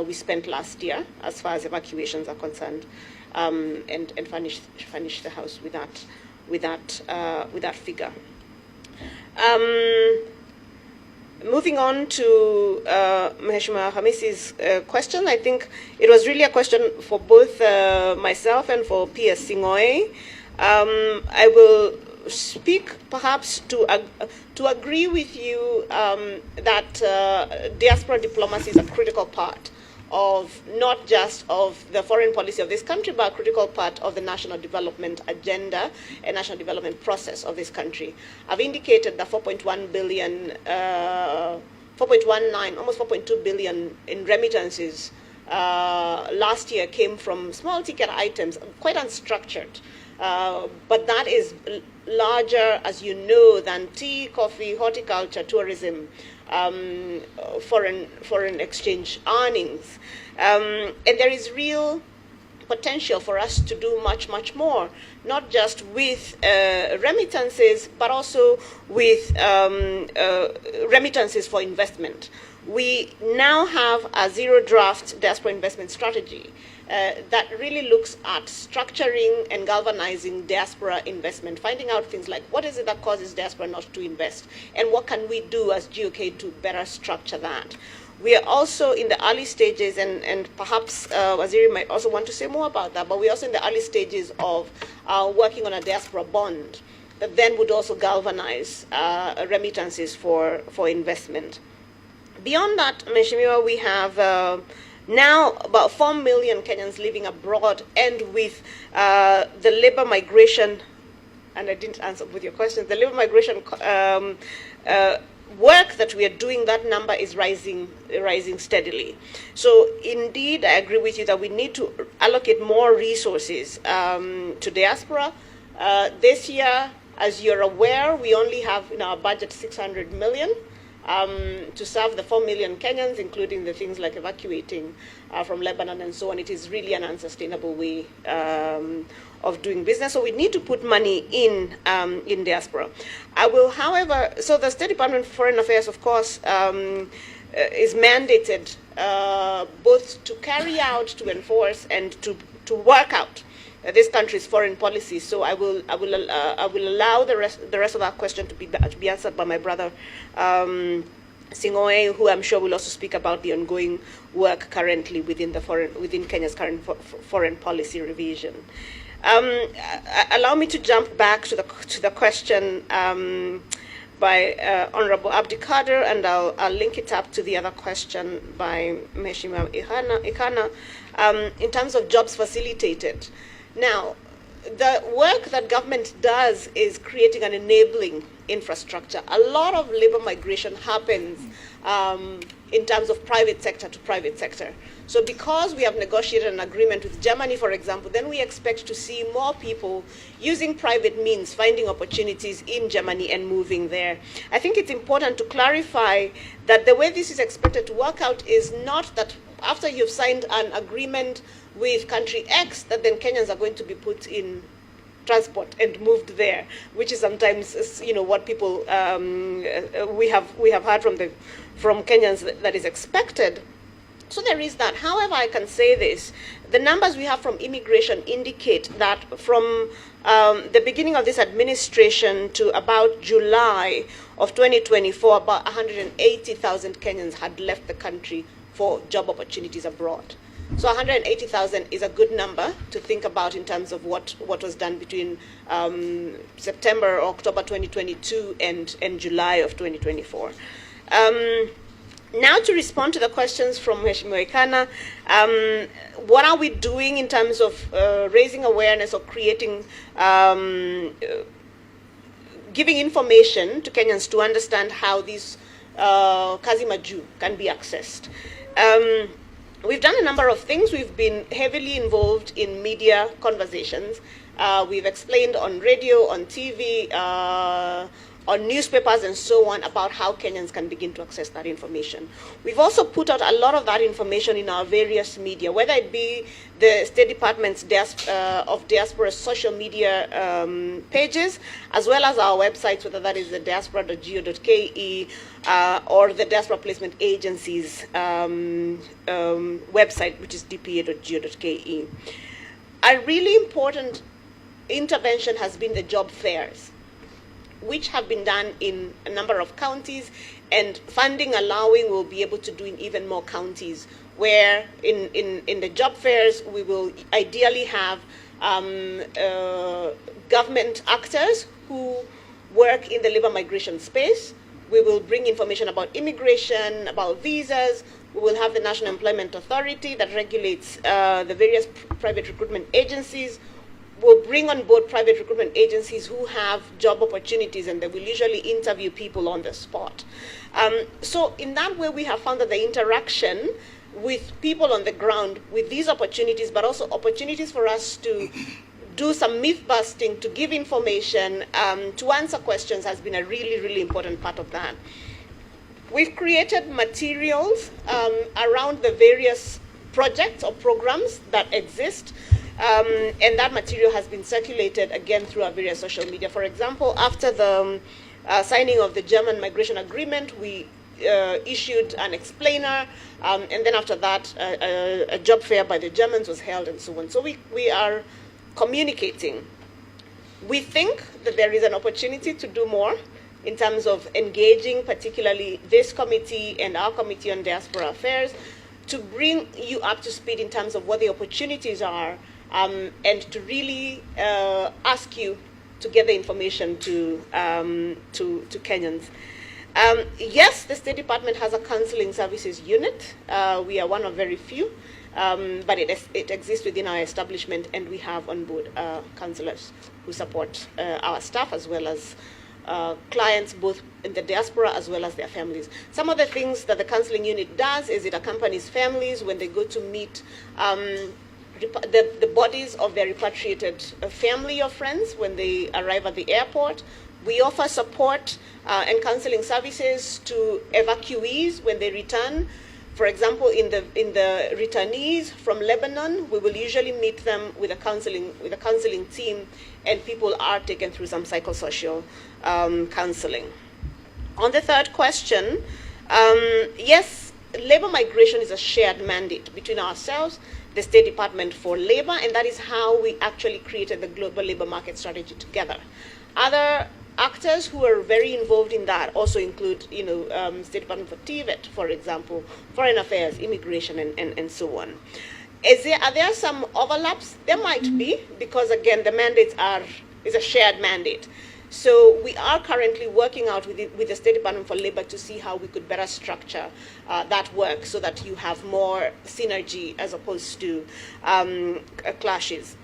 we spent last year as far as evacuations are concerned, and furnish the House with that figure. Moving on to Mheshimiwa Hamisi's question, I think it was really a question for both myself and for PS Singoe. I will speak perhaps to agree with you that diaspora diplomacy is a critical part of not just of the foreign policy of this country, but a critical part of the national development agenda and national development process of this country. I've indicated that 4.1 billion, 4.19, almost 4.2 billion in remittances last year came from small ticket items, quite unstructured. But that is larger, as you know, than tea, coffee, horticulture, tourism, foreign exchange earnings. And there is real potential for us to do much, much more, not just with remittances, but also with remittances for investment. We now have a zero-draft diaspora investment strategy that really looks at structuring and galvanizing diaspora investment, finding out things like what is it that causes diaspora not to invest, and what can we do as GOK to better structure that. We are also in the early stages, and perhaps Waziri might also want to say more about that, but we're also in the early stages of working on a diaspora bond that then would also galvanize remittances for investment. Beyond that, Mheshimiwa, we have now about 4 million Kenyans living abroad, and with the labor migration, and I didn't answer with your question, the labor migration work that we are doing, that number is rising steadily. So indeed, I agree with you that we need to allocate more resources to diaspora. This year, as you're aware, we only have in our budget 600 million. To serve the 4 million Kenyans, including the things like evacuating from Lebanon and so on. It is really an unsustainable way of doing business. So we need to put money in diaspora. I will, however, so the State Department of Foreign Affairs, of course, is mandated both to carry out, to enforce, and to work out this country's foreign policy. So I will allow the rest of that question to be answered by my brother Singoe, who I'm sure will also speak about the ongoing work currently within Kenya's current foreign policy revision. Allow me to jump back to the question by Honorable Abdi Kader, and I'll link it up to the other question by Mheshimiwa Ikana in terms of jobs facilitated. Now, the work that government does is creating an enabling infrastructure. A lot of labor migration happens in terms of private sector to private sector. So because we have negotiated an agreement with Germany, for example, then we expect to see more people using private means, finding opportunities in Germany and moving there. I think it's important to clarify that the way this is expected to work out is not that after you've signed an agreement with country X, that then Kenyans are going to be put in transport and moved there, which is sometimes, what people we have heard from Kenyans that is expected. So there is that. However, I can say this: the numbers we have from immigration indicate that from the beginning of this administration to about July of 2024, about 180,000 Kenyans had left the country for job opportunities abroad. So 180,000 is a good number to think about in terms of what was done between September or October 2022 and July of 2024. Now to respond to the questions from Mheshimiwa Ikana, what are we doing in terms of raising awareness or creating, giving information to Kenyans to understand how these Kazi Maju can be accessed? We've done a number of things. We've been heavily involved in media conversations. We've explained on radio, on TV, on newspapers and so on about how Kenyans can begin to access that information. We've also put out a lot of that information in our various media, whether it be the State Department's of Diaspora social media pages, as well as our websites, whether that is the diaspora.go.ke or the Diaspora Placement Agency's website, which is dpa.go.ke. A really important intervention has been the job fairs, which have been done in a number of counties, and funding allowing will be able to do in even more counties, where in the job fairs we will ideally have government actors who work in the labor migration space. We will bring information about immigration, about visas. We will have the National Employment Authority that regulates the various private recruitment agencies. We'll bring on board private recruitment agencies who have job opportunities, and they will usually interview people on the spot. So in that way, we have found that the interaction with people on the ground with these opportunities, but also opportunities for us to do some myth busting, to give information, to answer questions, has been a really, really important part of that. We've created materials around the various projects or programs that exist, and that material has been circulated again through our various social media. For example, after the signing of the German migration agreement, we issued an explainer, and then after that, a job fair by the Germans was held, and so on. So we are communicating. We think that there is an opportunity to do more in terms of engaging, particularly this committee and our Committee on Diaspora Affairs, to bring you up to speed in terms of what the opportunities are, and to really ask you to get the information to Kenyans. Yes, the State Department has a counseling services unit. We are one of very few, but it exists within our establishment, and we have on board counselors who support our staff as well as clients, both in the diaspora as well as their families. Some of the things that the counseling unit does is it accompanies families when they go to meet the bodies of their repatriated family or friends when they arrive at the airport. We offer support and counseling services to evacuees when they return. For example, in the returnees from Lebanon, we will usually meet them with a counseling team, and people are taken through some psychosocial counseling. On the third question, yes, labor migration is a shared mandate between ourselves, the State Department for Labor, and that is how we actually created the global labor market strategy together. Other actors who are very involved in that also include, State Department for TVET, for example, Foreign Affairs, Immigration, and so on. Are there some overlaps? There might be, because again, the mandates is a shared mandate. So we are currently working out with the State Department for Labor to see how we could better structure that work so that you have more synergy as opposed to clashes.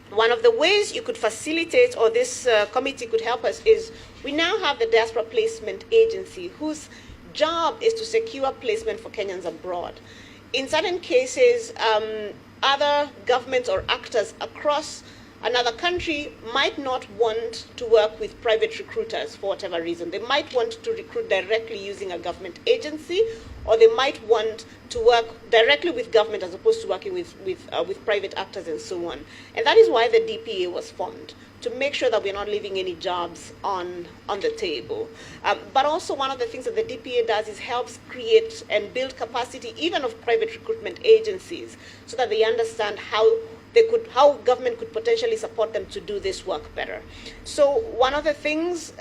One of the ways you could facilitate, or this committee could help us, is we now have the Diaspora Placement Agency, whose job is to secure placement for Kenyans abroad. In certain cases, other governments or actors across another country might not want to work with private recruiters for whatever reason. They might want to recruit directly using a government agency, or they might want to work directly with government as opposed to working with private actors and so on. And that is why the DPA was formed, to make sure that we're not leaving any jobs on the table. But also one of the things that the DPA does is helps create and build capacity even of private recruitment agencies so that they understand how government could potentially support them to do this work better. So one of the things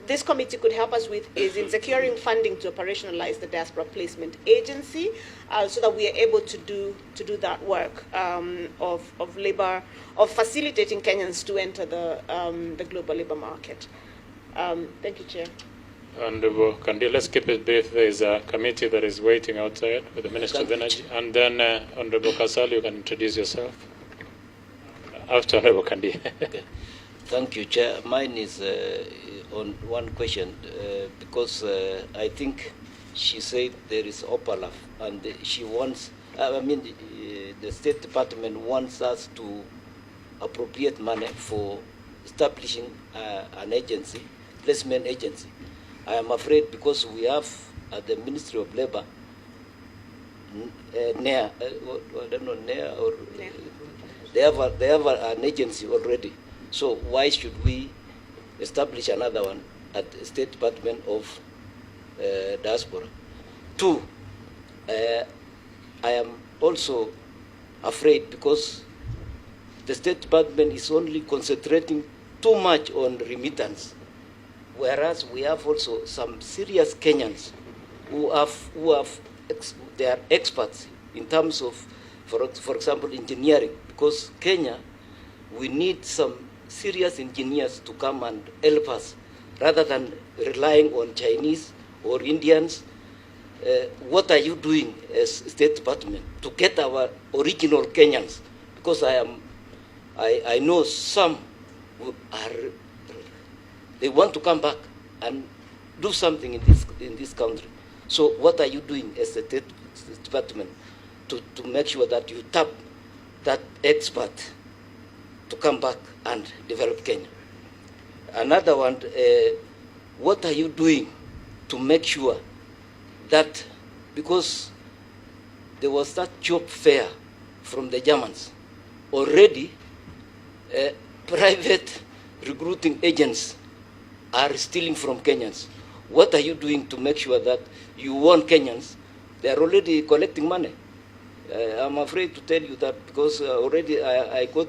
this committee could help us with is in securing funding to operationalize the Diaspora Placement Agency, so that we are able to do that work of labor, of facilitating Kenyans to enter the global labor market. Thank you, Chair. Honorable Kandi, let's keep it brief. There is a committee that is waiting outside with the Minister of Energy. And then, Honorable Kasali, you can introduce yourself. After Honorable Kandi. Okay. Thank you, Chair. Mine is on one question, because I think she said there is overlap, and she wants, the State Department wants us to appropriate money for establishing an agency placement agency. I am afraid because we have at the Ministry of Labor, they have an agency already. So why should we establish another one at the State Department of Diaspora? Two, I am also afraid because the State Department is only concentrating too much on remittance, whereas we have also some serious Kenyans they are experts in terms of, for example, engineering. Because Kenya, we need some serious engineers to come and help us, rather than relying on Chinese or Indians. What are you doing as State Department to get our original Kenyans? Because I know some who they want to come back and do something in this country. So what are you doing as a State Department to make sure that you tap that expert to come back and develop Kenya? Another one, what are you doing to make sure that, because there was that job fair from the Germans, already private recruiting agents are stealing from Kenyans. What are you doing to make sure that you warn Kenyans? They are already collecting money. I'm afraid to tell you that because already I got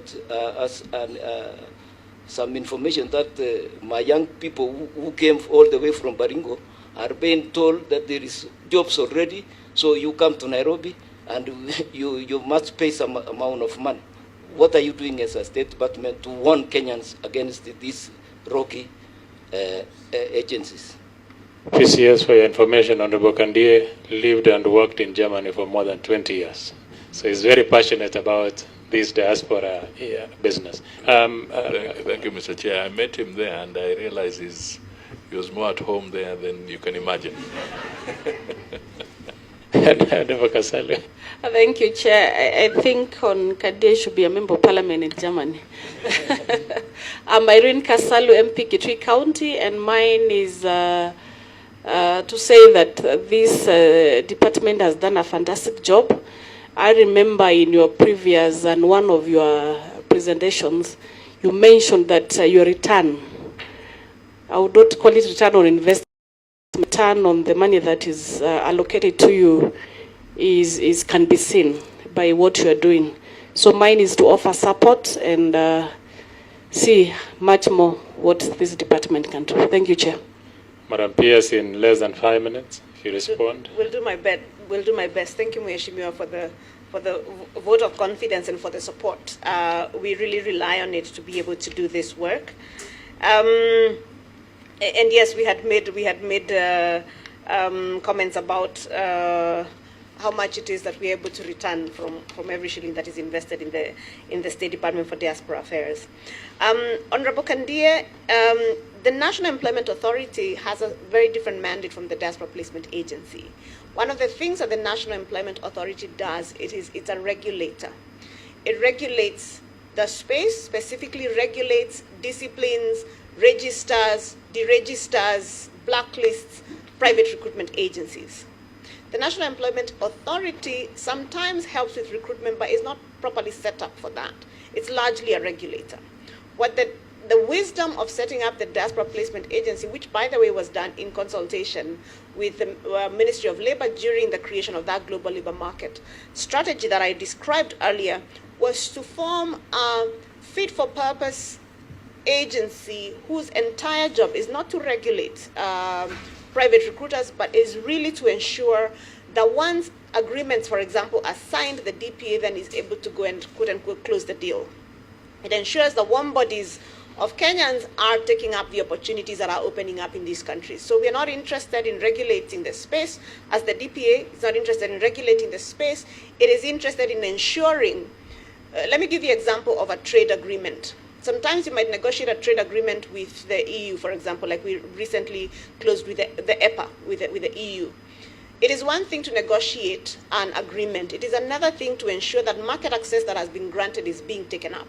some information that my young people who came all the way from Baringo are being told that there is jobs already, so you come to Nairobi and you must pay some amount of money. What are you doing as a State Department to warn Kenyans against these rocky agencies? PCS, for your information, Honorable Kandie lived and worked in Germany for more than 20 years. So he's very passionate about this diaspora business. Thank you, Mr. Chair. I met him there and I realized he was more at home there than you can imagine. Thank you, Chair. I think Kandie should be a member of parliament in Germany. I'm Irene Kasalu, MP Kitui County, and mine is to say that this department has done a fantastic job. I remember in your previous and one of your presentations, you mentioned that your return, I would not call it return on investment, return on the money that is allocated to you can be seen by what you are doing. So mine is to offer support and see much more what this department can do. Thank you, Chair. Madam Pierce, in less than 5 minutes, if you respond. We'll do my best. We'll do my best. Thank you, Mheshimiwa, for the vote of confidence and for the support. We really rely on it to be able to do this work. And yes, we had made comments about how much it is that we're able to return from every shilling that is invested in the State Department for Diaspora Affairs. Honorable Kandie, the National Employment Authority has a very different mandate from the Diaspora Placement Agency. One of the things that the National Employment Authority does, it's a regulator. It regulates the space, specifically regulates disciplines, registers, deregisters, blacklists, private recruitment agencies. The National Employment Authority sometimes helps with recruitment, but is not properly set up for that. It's largely a regulator. What the wisdom of setting up the Diaspora Placement Agency, which, by the way, was done in consultation with the Ministry of Labor during the creation of that global labor market strategy that I described earlier, was to form a fit-for-purpose agency whose entire job is not to regulate private recruiters, but is really to ensure that once agreements, for example, are signed, the DPA then is able to go and quote-unquote close the deal. It ensures the warm bodies of Kenyans are taking up the opportunities that are opening up in these countries. So we are not interested in regulating the space, as the DPA is not interested in regulating the space. It is interested in ensuring, let me give you an example of a trade agreement. Sometimes you might negotiate a trade agreement with the EU, for example, like we recently closed with the EPA, with the EU. It is one thing to negotiate an agreement. It is another thing to ensure that market access that has been granted is being taken up.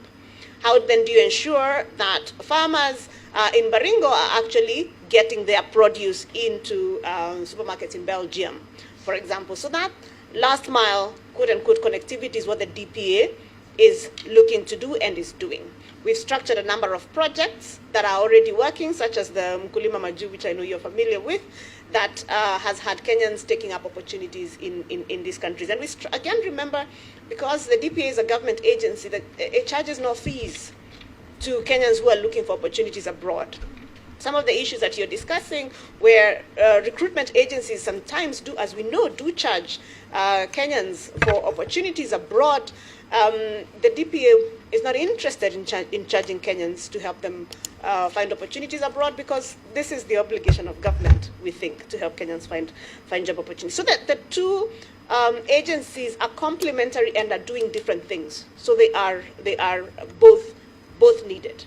How then do you ensure that farmers in Baringo are actually getting their produce into supermarkets in Belgium, for example? So that last mile, quote-unquote, connectivity is what the DPA is looking to do and is doing. We've structured a number of projects that are already working, such as the Mkulima Maju, which I know you're familiar with, that has had Kenyans taking up opportunities in these countries. And we again remember, because the DPA is a government agency, that it charges no fees to Kenyans who are looking for opportunities abroad. Some of the issues that you're discussing, where recruitment agencies sometimes do, as we know, do charge Kenyans for opportunities abroad, the DPA is not interested in charging Kenyans to help them find opportunities abroad, because this is the obligation of government, we think, to help Kenyans find job opportunities. So that the two agencies are complementary and are doing different things. So they are both needed.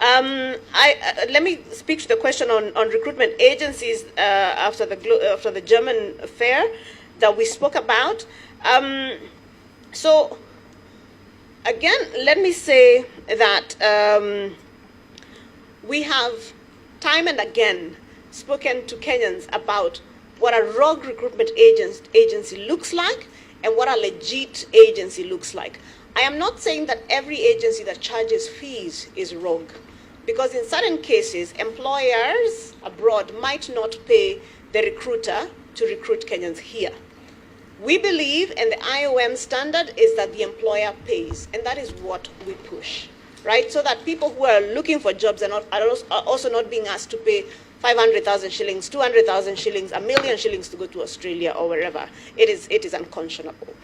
Let me speak to the question on recruitment agencies after the German affair that we spoke about. So again, let me say that we have time and again spoken to Kenyans about what a rogue recruitment agency looks like and what a legit agency looks like. I am not saying that every agency that charges fees is rogue, because in certain cases, employers abroad might not pay the recruiter to recruit Kenyans here. We believe, and the IOM standard is that the employer pays, and that is what we push, right? So that people who are looking for jobs are also not being asked to pay 500,000 shillings, 200,000 shillings, 1 million shillings to go to Australia or wherever. It is unconscionable.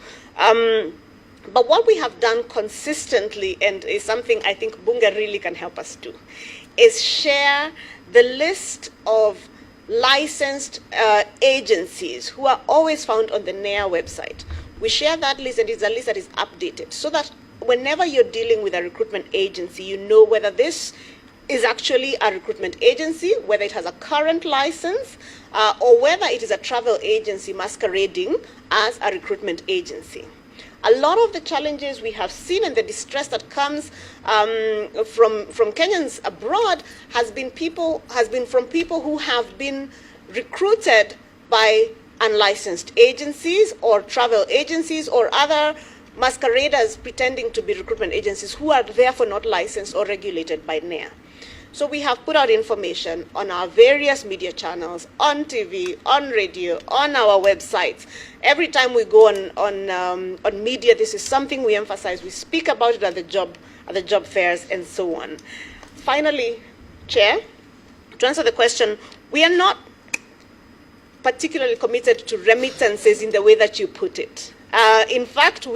But what we have done consistently, and is something I think Bunga really can help us do, is share the list of licensed agencies who are always found on the NAIR website. We share that list, and it's a list that is updated, so that whenever you're dealing with a recruitment agency, you know whether this is actually a recruitment agency, whether it has a current license, or whether it is a travel agency masquerading as a recruitment agency. A lot of the challenges we have seen and the distress that comes from Kenyans abroad has been from people who have been recruited by unlicensed agencies or travel agencies or other masqueraders pretending to be recruitment agencies who are therefore not licensed or regulated by NAIR. So we have put out information on our various media channels, on TV, on radio, on our websites. Every time we go on media, this is something we emphasize. We speak about it at the job fairs and so on. Finally, Chair, to answer the question, we are not particularly committed to remittances in the way that you put it. In fact,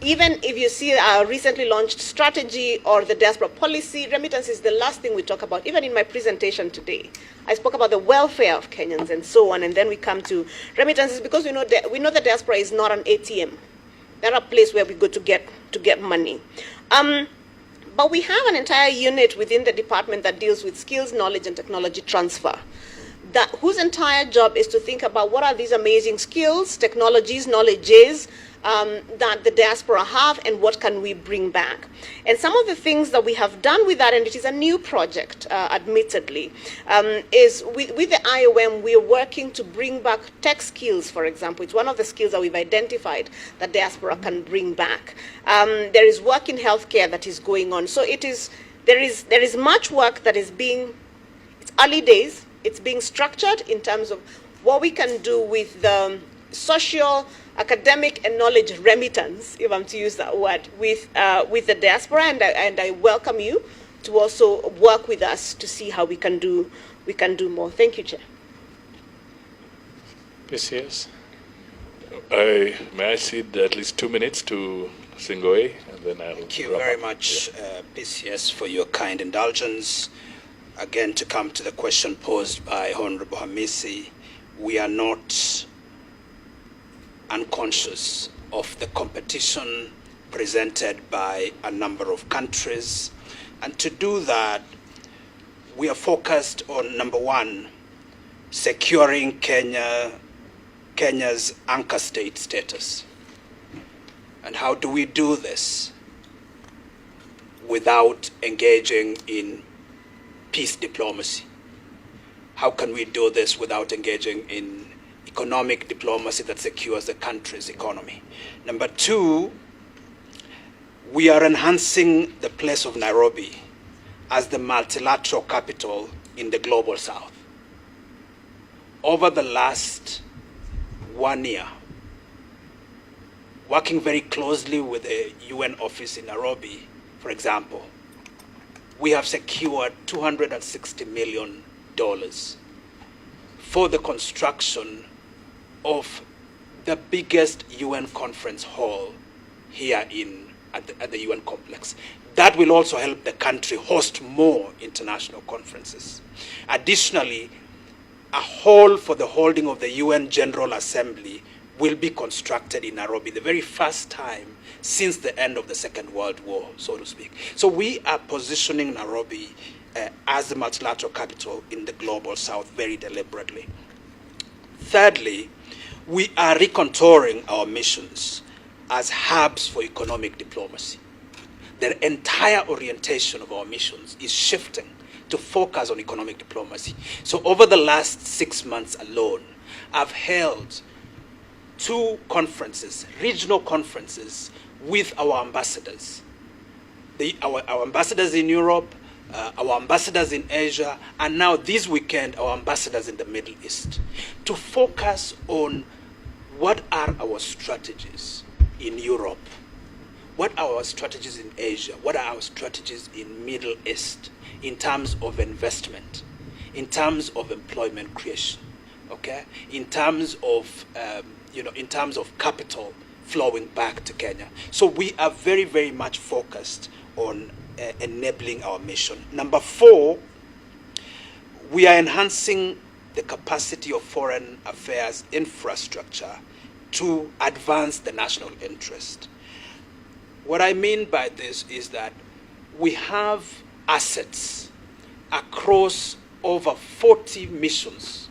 even if you see our recently launched strategy or the diaspora policy, remittance is the last thing we talk about. Even in my presentation today, I spoke about the welfare of Kenyans and so on, and then we come to remittances because we know the diaspora is not an ATM. They're a place where we go to get money. But we have an entire unit within the department that deals with skills, knowledge, and technology transfer, whose entire job is to think about what are these amazing skills, technologies, knowledges that the diaspora have, and what can we bring back. And some of the things that we have done with that, and it is a new project, admittedly, is with the IOM, we are working to bring back tech skills, for example. It's one of the skills that we've identified that diaspora can bring back. There is work in healthcare that is going on. So there is much work that is it's early days. It's being structured in terms of what we can do with the social, academic, and knowledge remittance, if I'm to use that word, with the diaspora, and I welcome you to also work with us to see how we can do more. Thank you, Chair. PCS. May I cede at least 2 minutes to Singoe, and then I'll Thank you very much, PCS, for your kind indulgence. Again, to come to the question posed by Honorable Hamisi, we are not unconscious of the competition presented by a number of countries. And to do that, we are focused on, number one, securing Kenya's anchor state status. And how do we do this? without engaging in peace diplomacy? How can we do this without engaging in economic diplomacy that secures the country's economy? Number two, we are enhancing the place of Nairobi as the multilateral capital in the global south. Over the last 1 year, working very closely with the UN office in Nairobi, for example, we have secured $260 million for the construction of the biggest UN conference hall here at the UN complex. That will also help the country host more international conferences. Additionally, a hall for the holding of the UN General Assembly will be constructed in Nairobi, the very first time since the end of the Second World War, so to speak. So we are positioning Nairobi as the multilateral capital in the global south very deliberately. Thirdly, we are recontouring our missions as hubs for economic diplomacy. The entire orientation of our missions is shifting to focus on economic diplomacy. So over the last 6 months alone, I've held 2 conferences, regional conferences, with our ambassadors. Our ambassadors in Europe, our ambassadors in Asia, and now this weekend, our ambassadors in the Middle East, to focus on what are our strategies in Europe, what are our strategies in Asia, what are our strategies in Middle East in terms of investment, in terms of employment creation, okay, in terms of in terms of capital flowing back to Kenya. So we are very, very much focused on enabling our mission. Number 4, we are enhancing the capacity of foreign affairs infrastructure to advance the national interest. What I mean by this is that we have assets across over 40 missions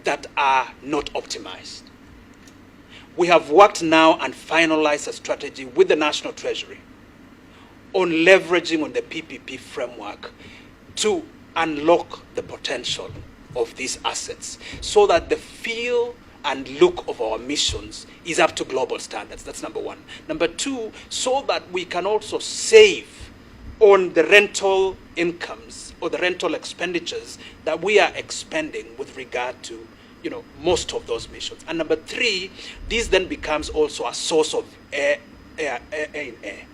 that are not optimized. We have worked now and finalized a strategy with the National Treasury on leveraging on the PPP framework to unlock the potential of these assets so that the feel and look of our missions is up to global standards. That's number 1. Number 2, so that we can also save on the rental incomes or the rental expenditures that we are expending with regard to most of those missions. And number 3, this then becomes also a source of air in air,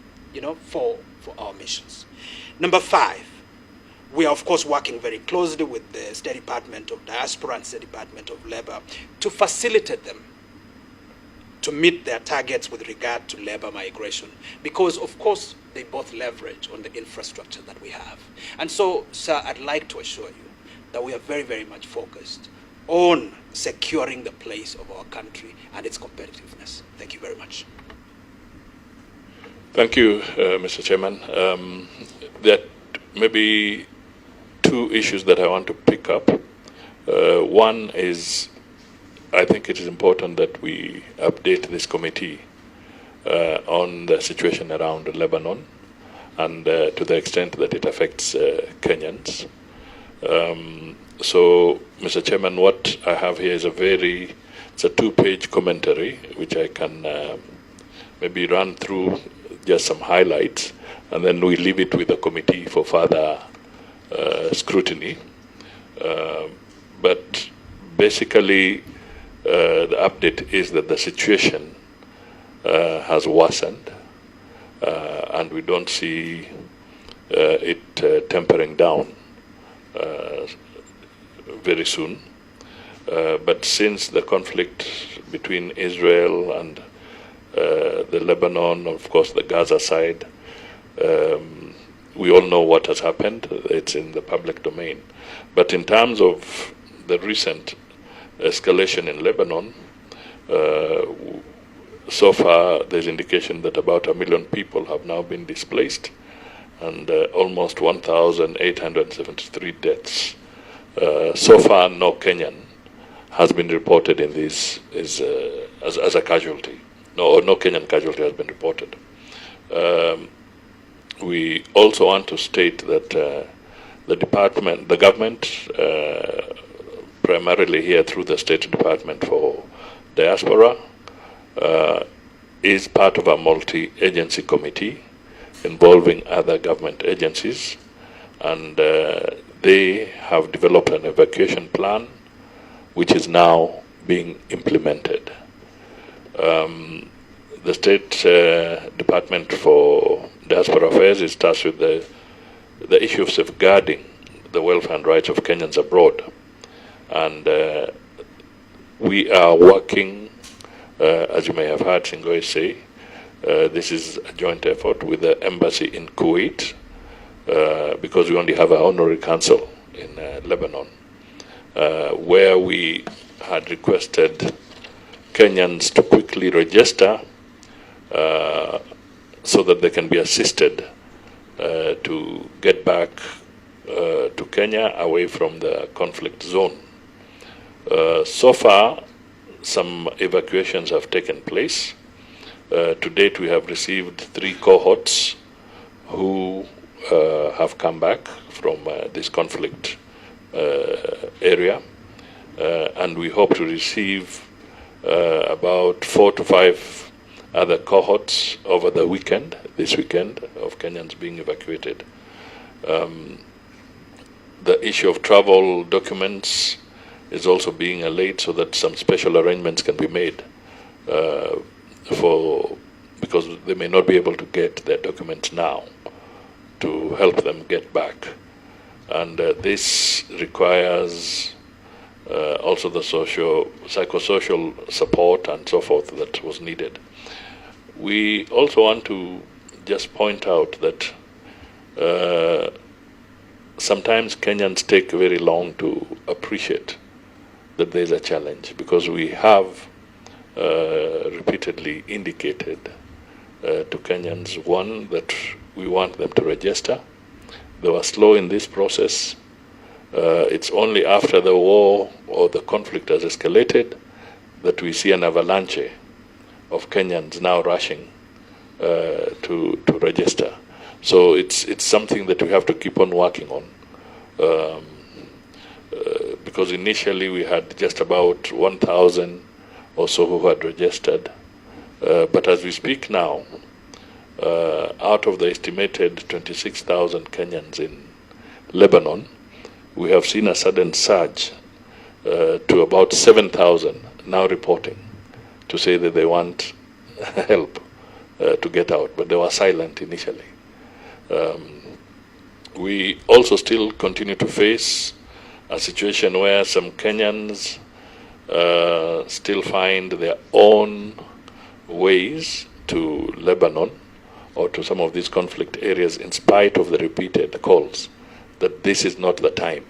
for our missions. Number 5, we are of course working very closely with the State Department of Diaspora and State Department of Labor to facilitate them to meet their targets with regard to labor migration, because of course they both leverage on the infrastructure that we have. And so, sir, I'd like to assure you that we are very, very much focused on securing the place of our country and its competitiveness. Thank you very much. Thank you, Mr. Chairman. There may be 2 issues that I want to pick up. One is, I think it is important that we update this committee on the situation around Lebanon and to the extent that it affects Kenyans. So, Mr. Chairman, what I have here is it's a 2-page commentary, which I can maybe run through just some highlights, and then we leave it with the committee for further scrutiny. But basically, the update is that the situation has worsened, and we don't see it tempering down very soon. But since the conflict between Israel and the Lebanon, of course the Gaza side, we all know what has happened. It's in the public domain. But in terms of the recent escalation in Lebanon, so far there's indication that about 1 million people have now been displaced, and almost 1,873 deaths. So far, no Kenyan has been reported in this as a casualty. No Kenyan casualty has been reported. we also want to state that the government, primarily here through the State Department for Diaspora, is part of a multi-agency committee involving other government agencies, and they have developed an evacuation plan which is now being implemented. The State Department for Diaspora Affairs is tasked with the issue of safeguarding the welfare and rights of Kenyans abroad. And we are working, as you may have heard Singoe say, this is a joint effort with the embassy in Kuwait, because we only have an honorary consul in Lebanon, where we had requested Kenyans to quickly register so that they can be assisted to get back to Kenya away from the conflict zone. So far, some evacuations have taken place. To date, we have received 3 cohorts who have come back from this conflict area, and we hope to receive about 4 to 5 other cohorts over the weekend, this weekend, of Kenyans being evacuated. The issue of travel documents is also being allayed so that some special arrangements can be made because they may not be able to get their documents now, to help them get back. And this requires also the psychosocial support and so forth that was needed. We also want to just point out that sometimes Kenyans take very long to appreciate that there is a challenge, because we have repeatedly indicated to Kenyans, one, that we want them to register. They were slow in this process. It's only after the war or the conflict has escalated that we see an avalanche of Kenyans now rushing to register. So it's something that we have to keep on working on. Because initially we had just about 1,000 or so who had registered. But as we speak now, out of the estimated 26,000 Kenyans in Lebanon, we have seen a sudden surge to about 7,000 now reporting to say that they want help to get out, but they were silent initially. We also still continue to face a situation where some Kenyans still find their own ways to Lebanon or to some of these conflict areas in spite of the repeated calls that this is not the time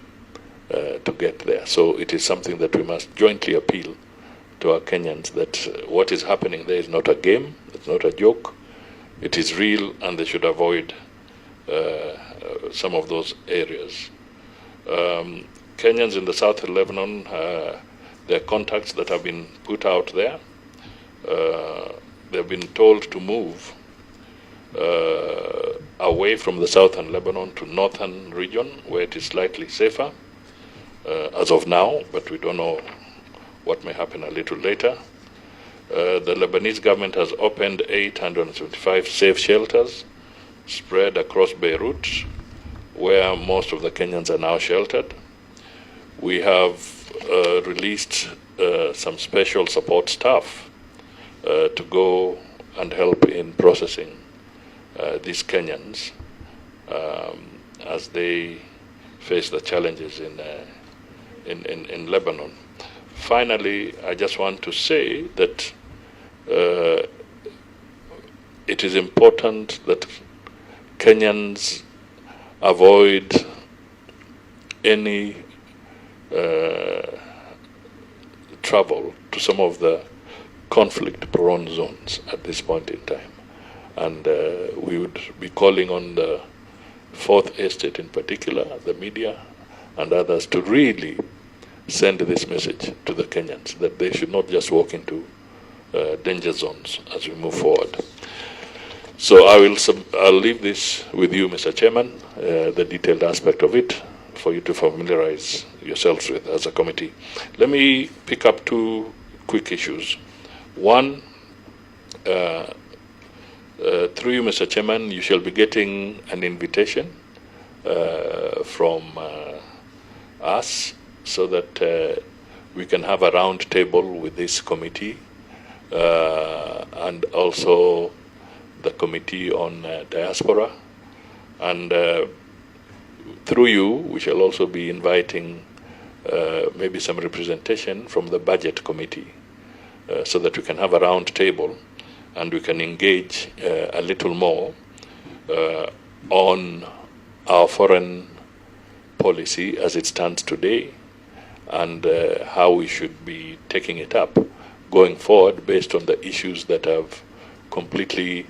to get there. So it is something that we must jointly appeal to our Kenyans that what is happening there is not a game, it's not a joke, it is real, and they should avoid some of those areas. Kenyans in the south of Lebanon, there are contacts that have been put out there. They've been told to move away from the southern Lebanon to northern region where it is slightly safer as of now, but we don't know what may happen a little later. The Lebanese government has opened 875 safe shelters spread across Beirut, where most of the Kenyans are now sheltered. We have released some special support staff to go and help in processing these Kenyans as they face the challenges in Lebanon. Finally, I just want to say that it is important that Kenyans avoid any travel to some of the conflict-prone zones at this point in time. And we would be calling on the Fourth Estate in particular, the media and others, to really send this message to the Kenyans that they should not just walk into danger zones as we move forward. So I'll leave this with you, Mr. Chairman, the detailed aspect of it for you to familiarize yourselves with as a committee. Let me pick up two quick issues. One, through you, Mr. Chairman, you shall be getting an invitation from us so that we can have a round table with this committee and also the Committee on Diaspora. And through you, we shall also be inviting maybe some representation from the Budget Committee so that we can have a round table and we can engage a little more on our foreign policy as it stands today and how we should be taking it up going forward based on the issues that have completely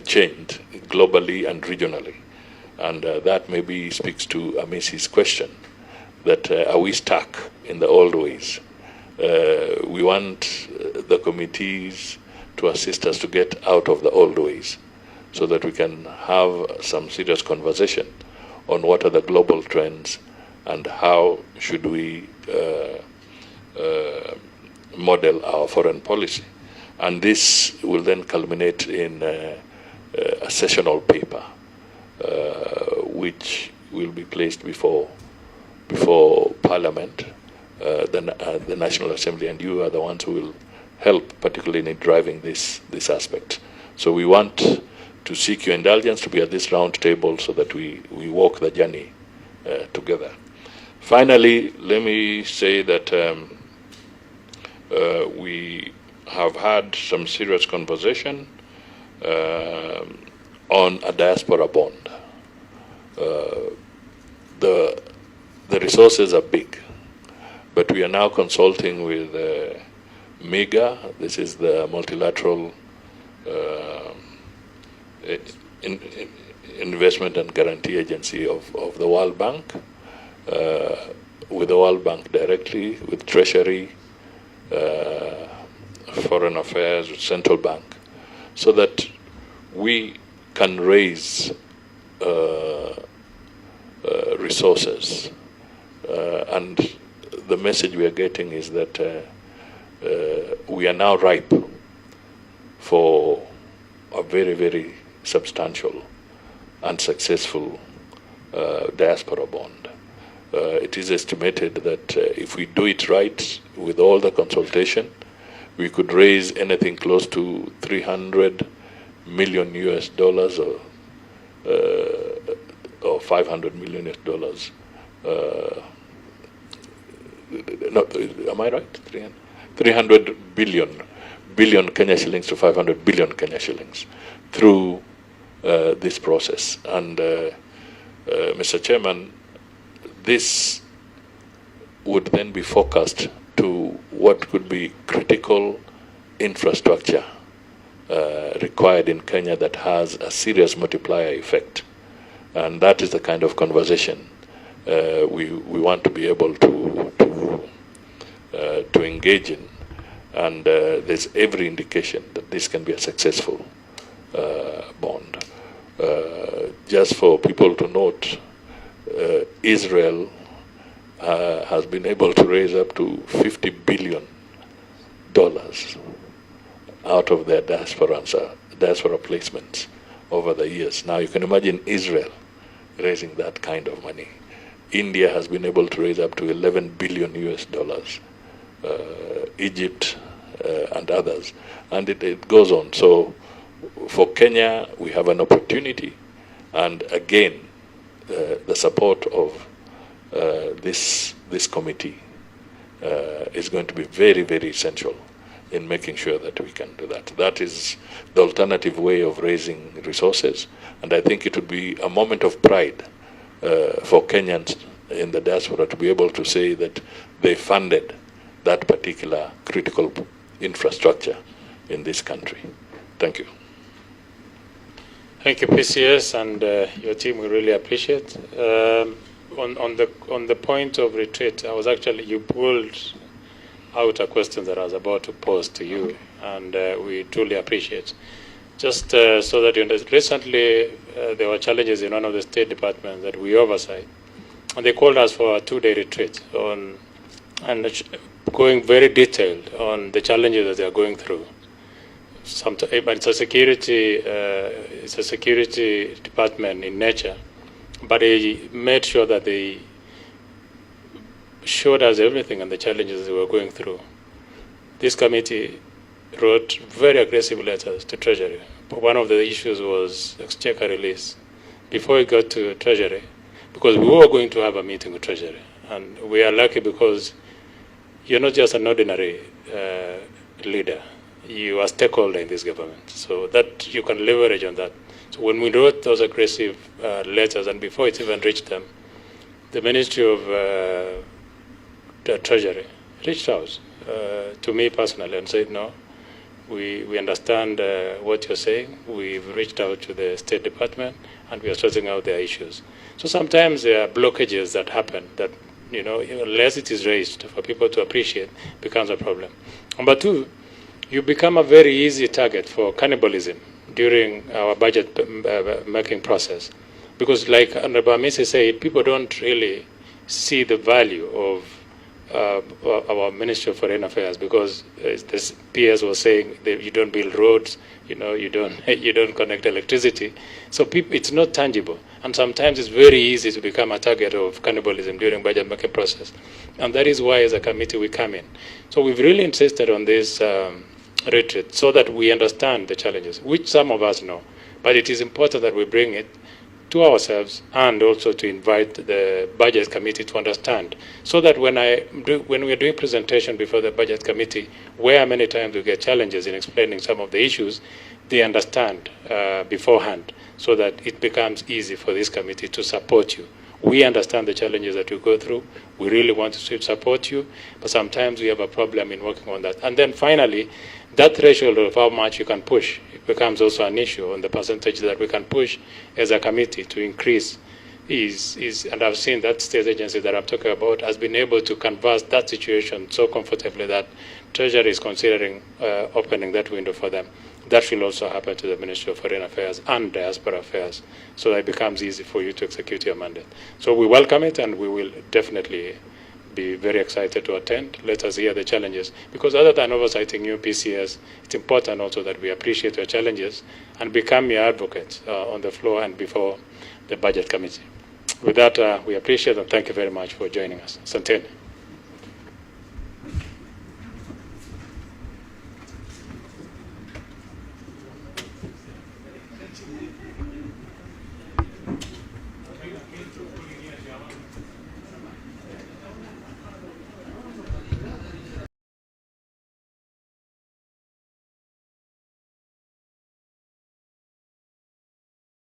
changed globally and regionally. And that maybe speaks to Amisi's question, that are we stuck in the old ways? We want the committees to assist us to get out of the old ways so that we can have some serious conversation on what are the global trends and how should we model our foreign policy. And this will then culminate in a sessional paper which will be placed before Parliament, the National Assembly, and you are the ones who will help, particularly in driving this aspect. So we want to seek your indulgence to be at this round table so that we walk the journey together. Finally, let me say that we have had some serious conversation on a diaspora bond. The resources are big, but we are now consulting with MIGA. This is the multilateral investment and guarantee agency of the World Bank, with the World Bank directly, with Treasury, Foreign Affairs, with Central Bank, so that we can raise resources. And the message we are getting is that we are now ripe for a very, very substantial and successful diaspora bond. It is estimated that if we do it right with all the consultation, we could raise anything close to $300 million or $500 million. Am I right? 300 billion Kenya shillings to 500 billion Kenya shillings through this process. And Mr. Chairman, this would then be focused to what could be critical infrastructure required in Kenya that has a serious multiplier effect. And that is the kind of conversation we want to be able to engage in. And there's every indication that this can be a successful bond. Just for people to note, Israel has been able to raise up to $50 billion out of their diaspora placements over the years. Now you can imagine Israel raising that kind of money. India has been able to raise up to $11 billion, Egypt and others, and it goes on. So for Kenya, we have an opportunity, and again, the support of this committee is going to be very, very essential in making sure that we can do that. That is the alternative way of raising resources, and I think it would be a moment of pride for Kenyans in the diaspora to be able to say that they funded that particular critical infrastructure in this country. Thank you. Thank you, PCS, and your team. We really appreciate. On the point of retreat, you pulled out a question that I was about to pose to you, and we truly appreciate. Just so that you understand, recently there were challenges in one of the state departments that we oversight, and they called us for a 2-day retreat on, and going very detailed on the challenges that they are going through. It's a security department in nature, but they made sure that they showed us everything and the challenges they were going through. This committee wrote very aggressive letters to Treasury. One of the issues was exchequer release. Before we got to Treasury, because we were going to have a meeting with Treasury, and we are lucky because you're not just an ordinary leader. You are a stakeholder in this government, so that you can leverage on that. So when we wrote those aggressive letters, and before it even reached them, the Ministry of the Treasury reached out to me personally and said, no, we understand what you're saying. We've reached out to the State Department, and we are sorting out their issues. So sometimes there are blockages that happen that, unless it is raised for people to appreciate, becomes a problem. Number two, you become a very easy target for cannibalism during our budget making process. Because like Honorable Misi said, people don't really see the value of our Ministry of Foreign Affairs, because this PS was saying that you don't build roads, you don't connect electricity. So it's not tangible. And sometimes it's very easy to become a target of cannibalism during budget making process. And that is why as a committee we come in. So we've really insisted on this retreat so that we understand the challenges, which some of us know. But it is important that we bring it to ourselves and also to invite the budget committee to understand, so that when we are doing presentation before the budget committee, where many times we get challenges in explaining some of the issues, they understand beforehand, so that it becomes easy for this committee to support you. We understand the challenges that you go through. We really want to support you, but sometimes we have a problem in working on that. And then finally, that threshold of how much you can push, it becomes also an issue on the percentage that we can push as a committee to increase and I've seen that state agency that I'm talking about has been able to canvass that situation so comfortably that Treasury is considering opening that window for them. That will also happen to the Ministry of Foreign Affairs and Diaspora Affairs, so that it becomes easy for you to execute your mandate. So we welcome it, and we will definitely be very excited to attend. Let us hear the challenges, because other than oversighting new PCS, it's important also that we appreciate your challenges and become your advocates on the floor and before the budget committee. With that, we appreciate and thank you very much for joining us. Asanteni.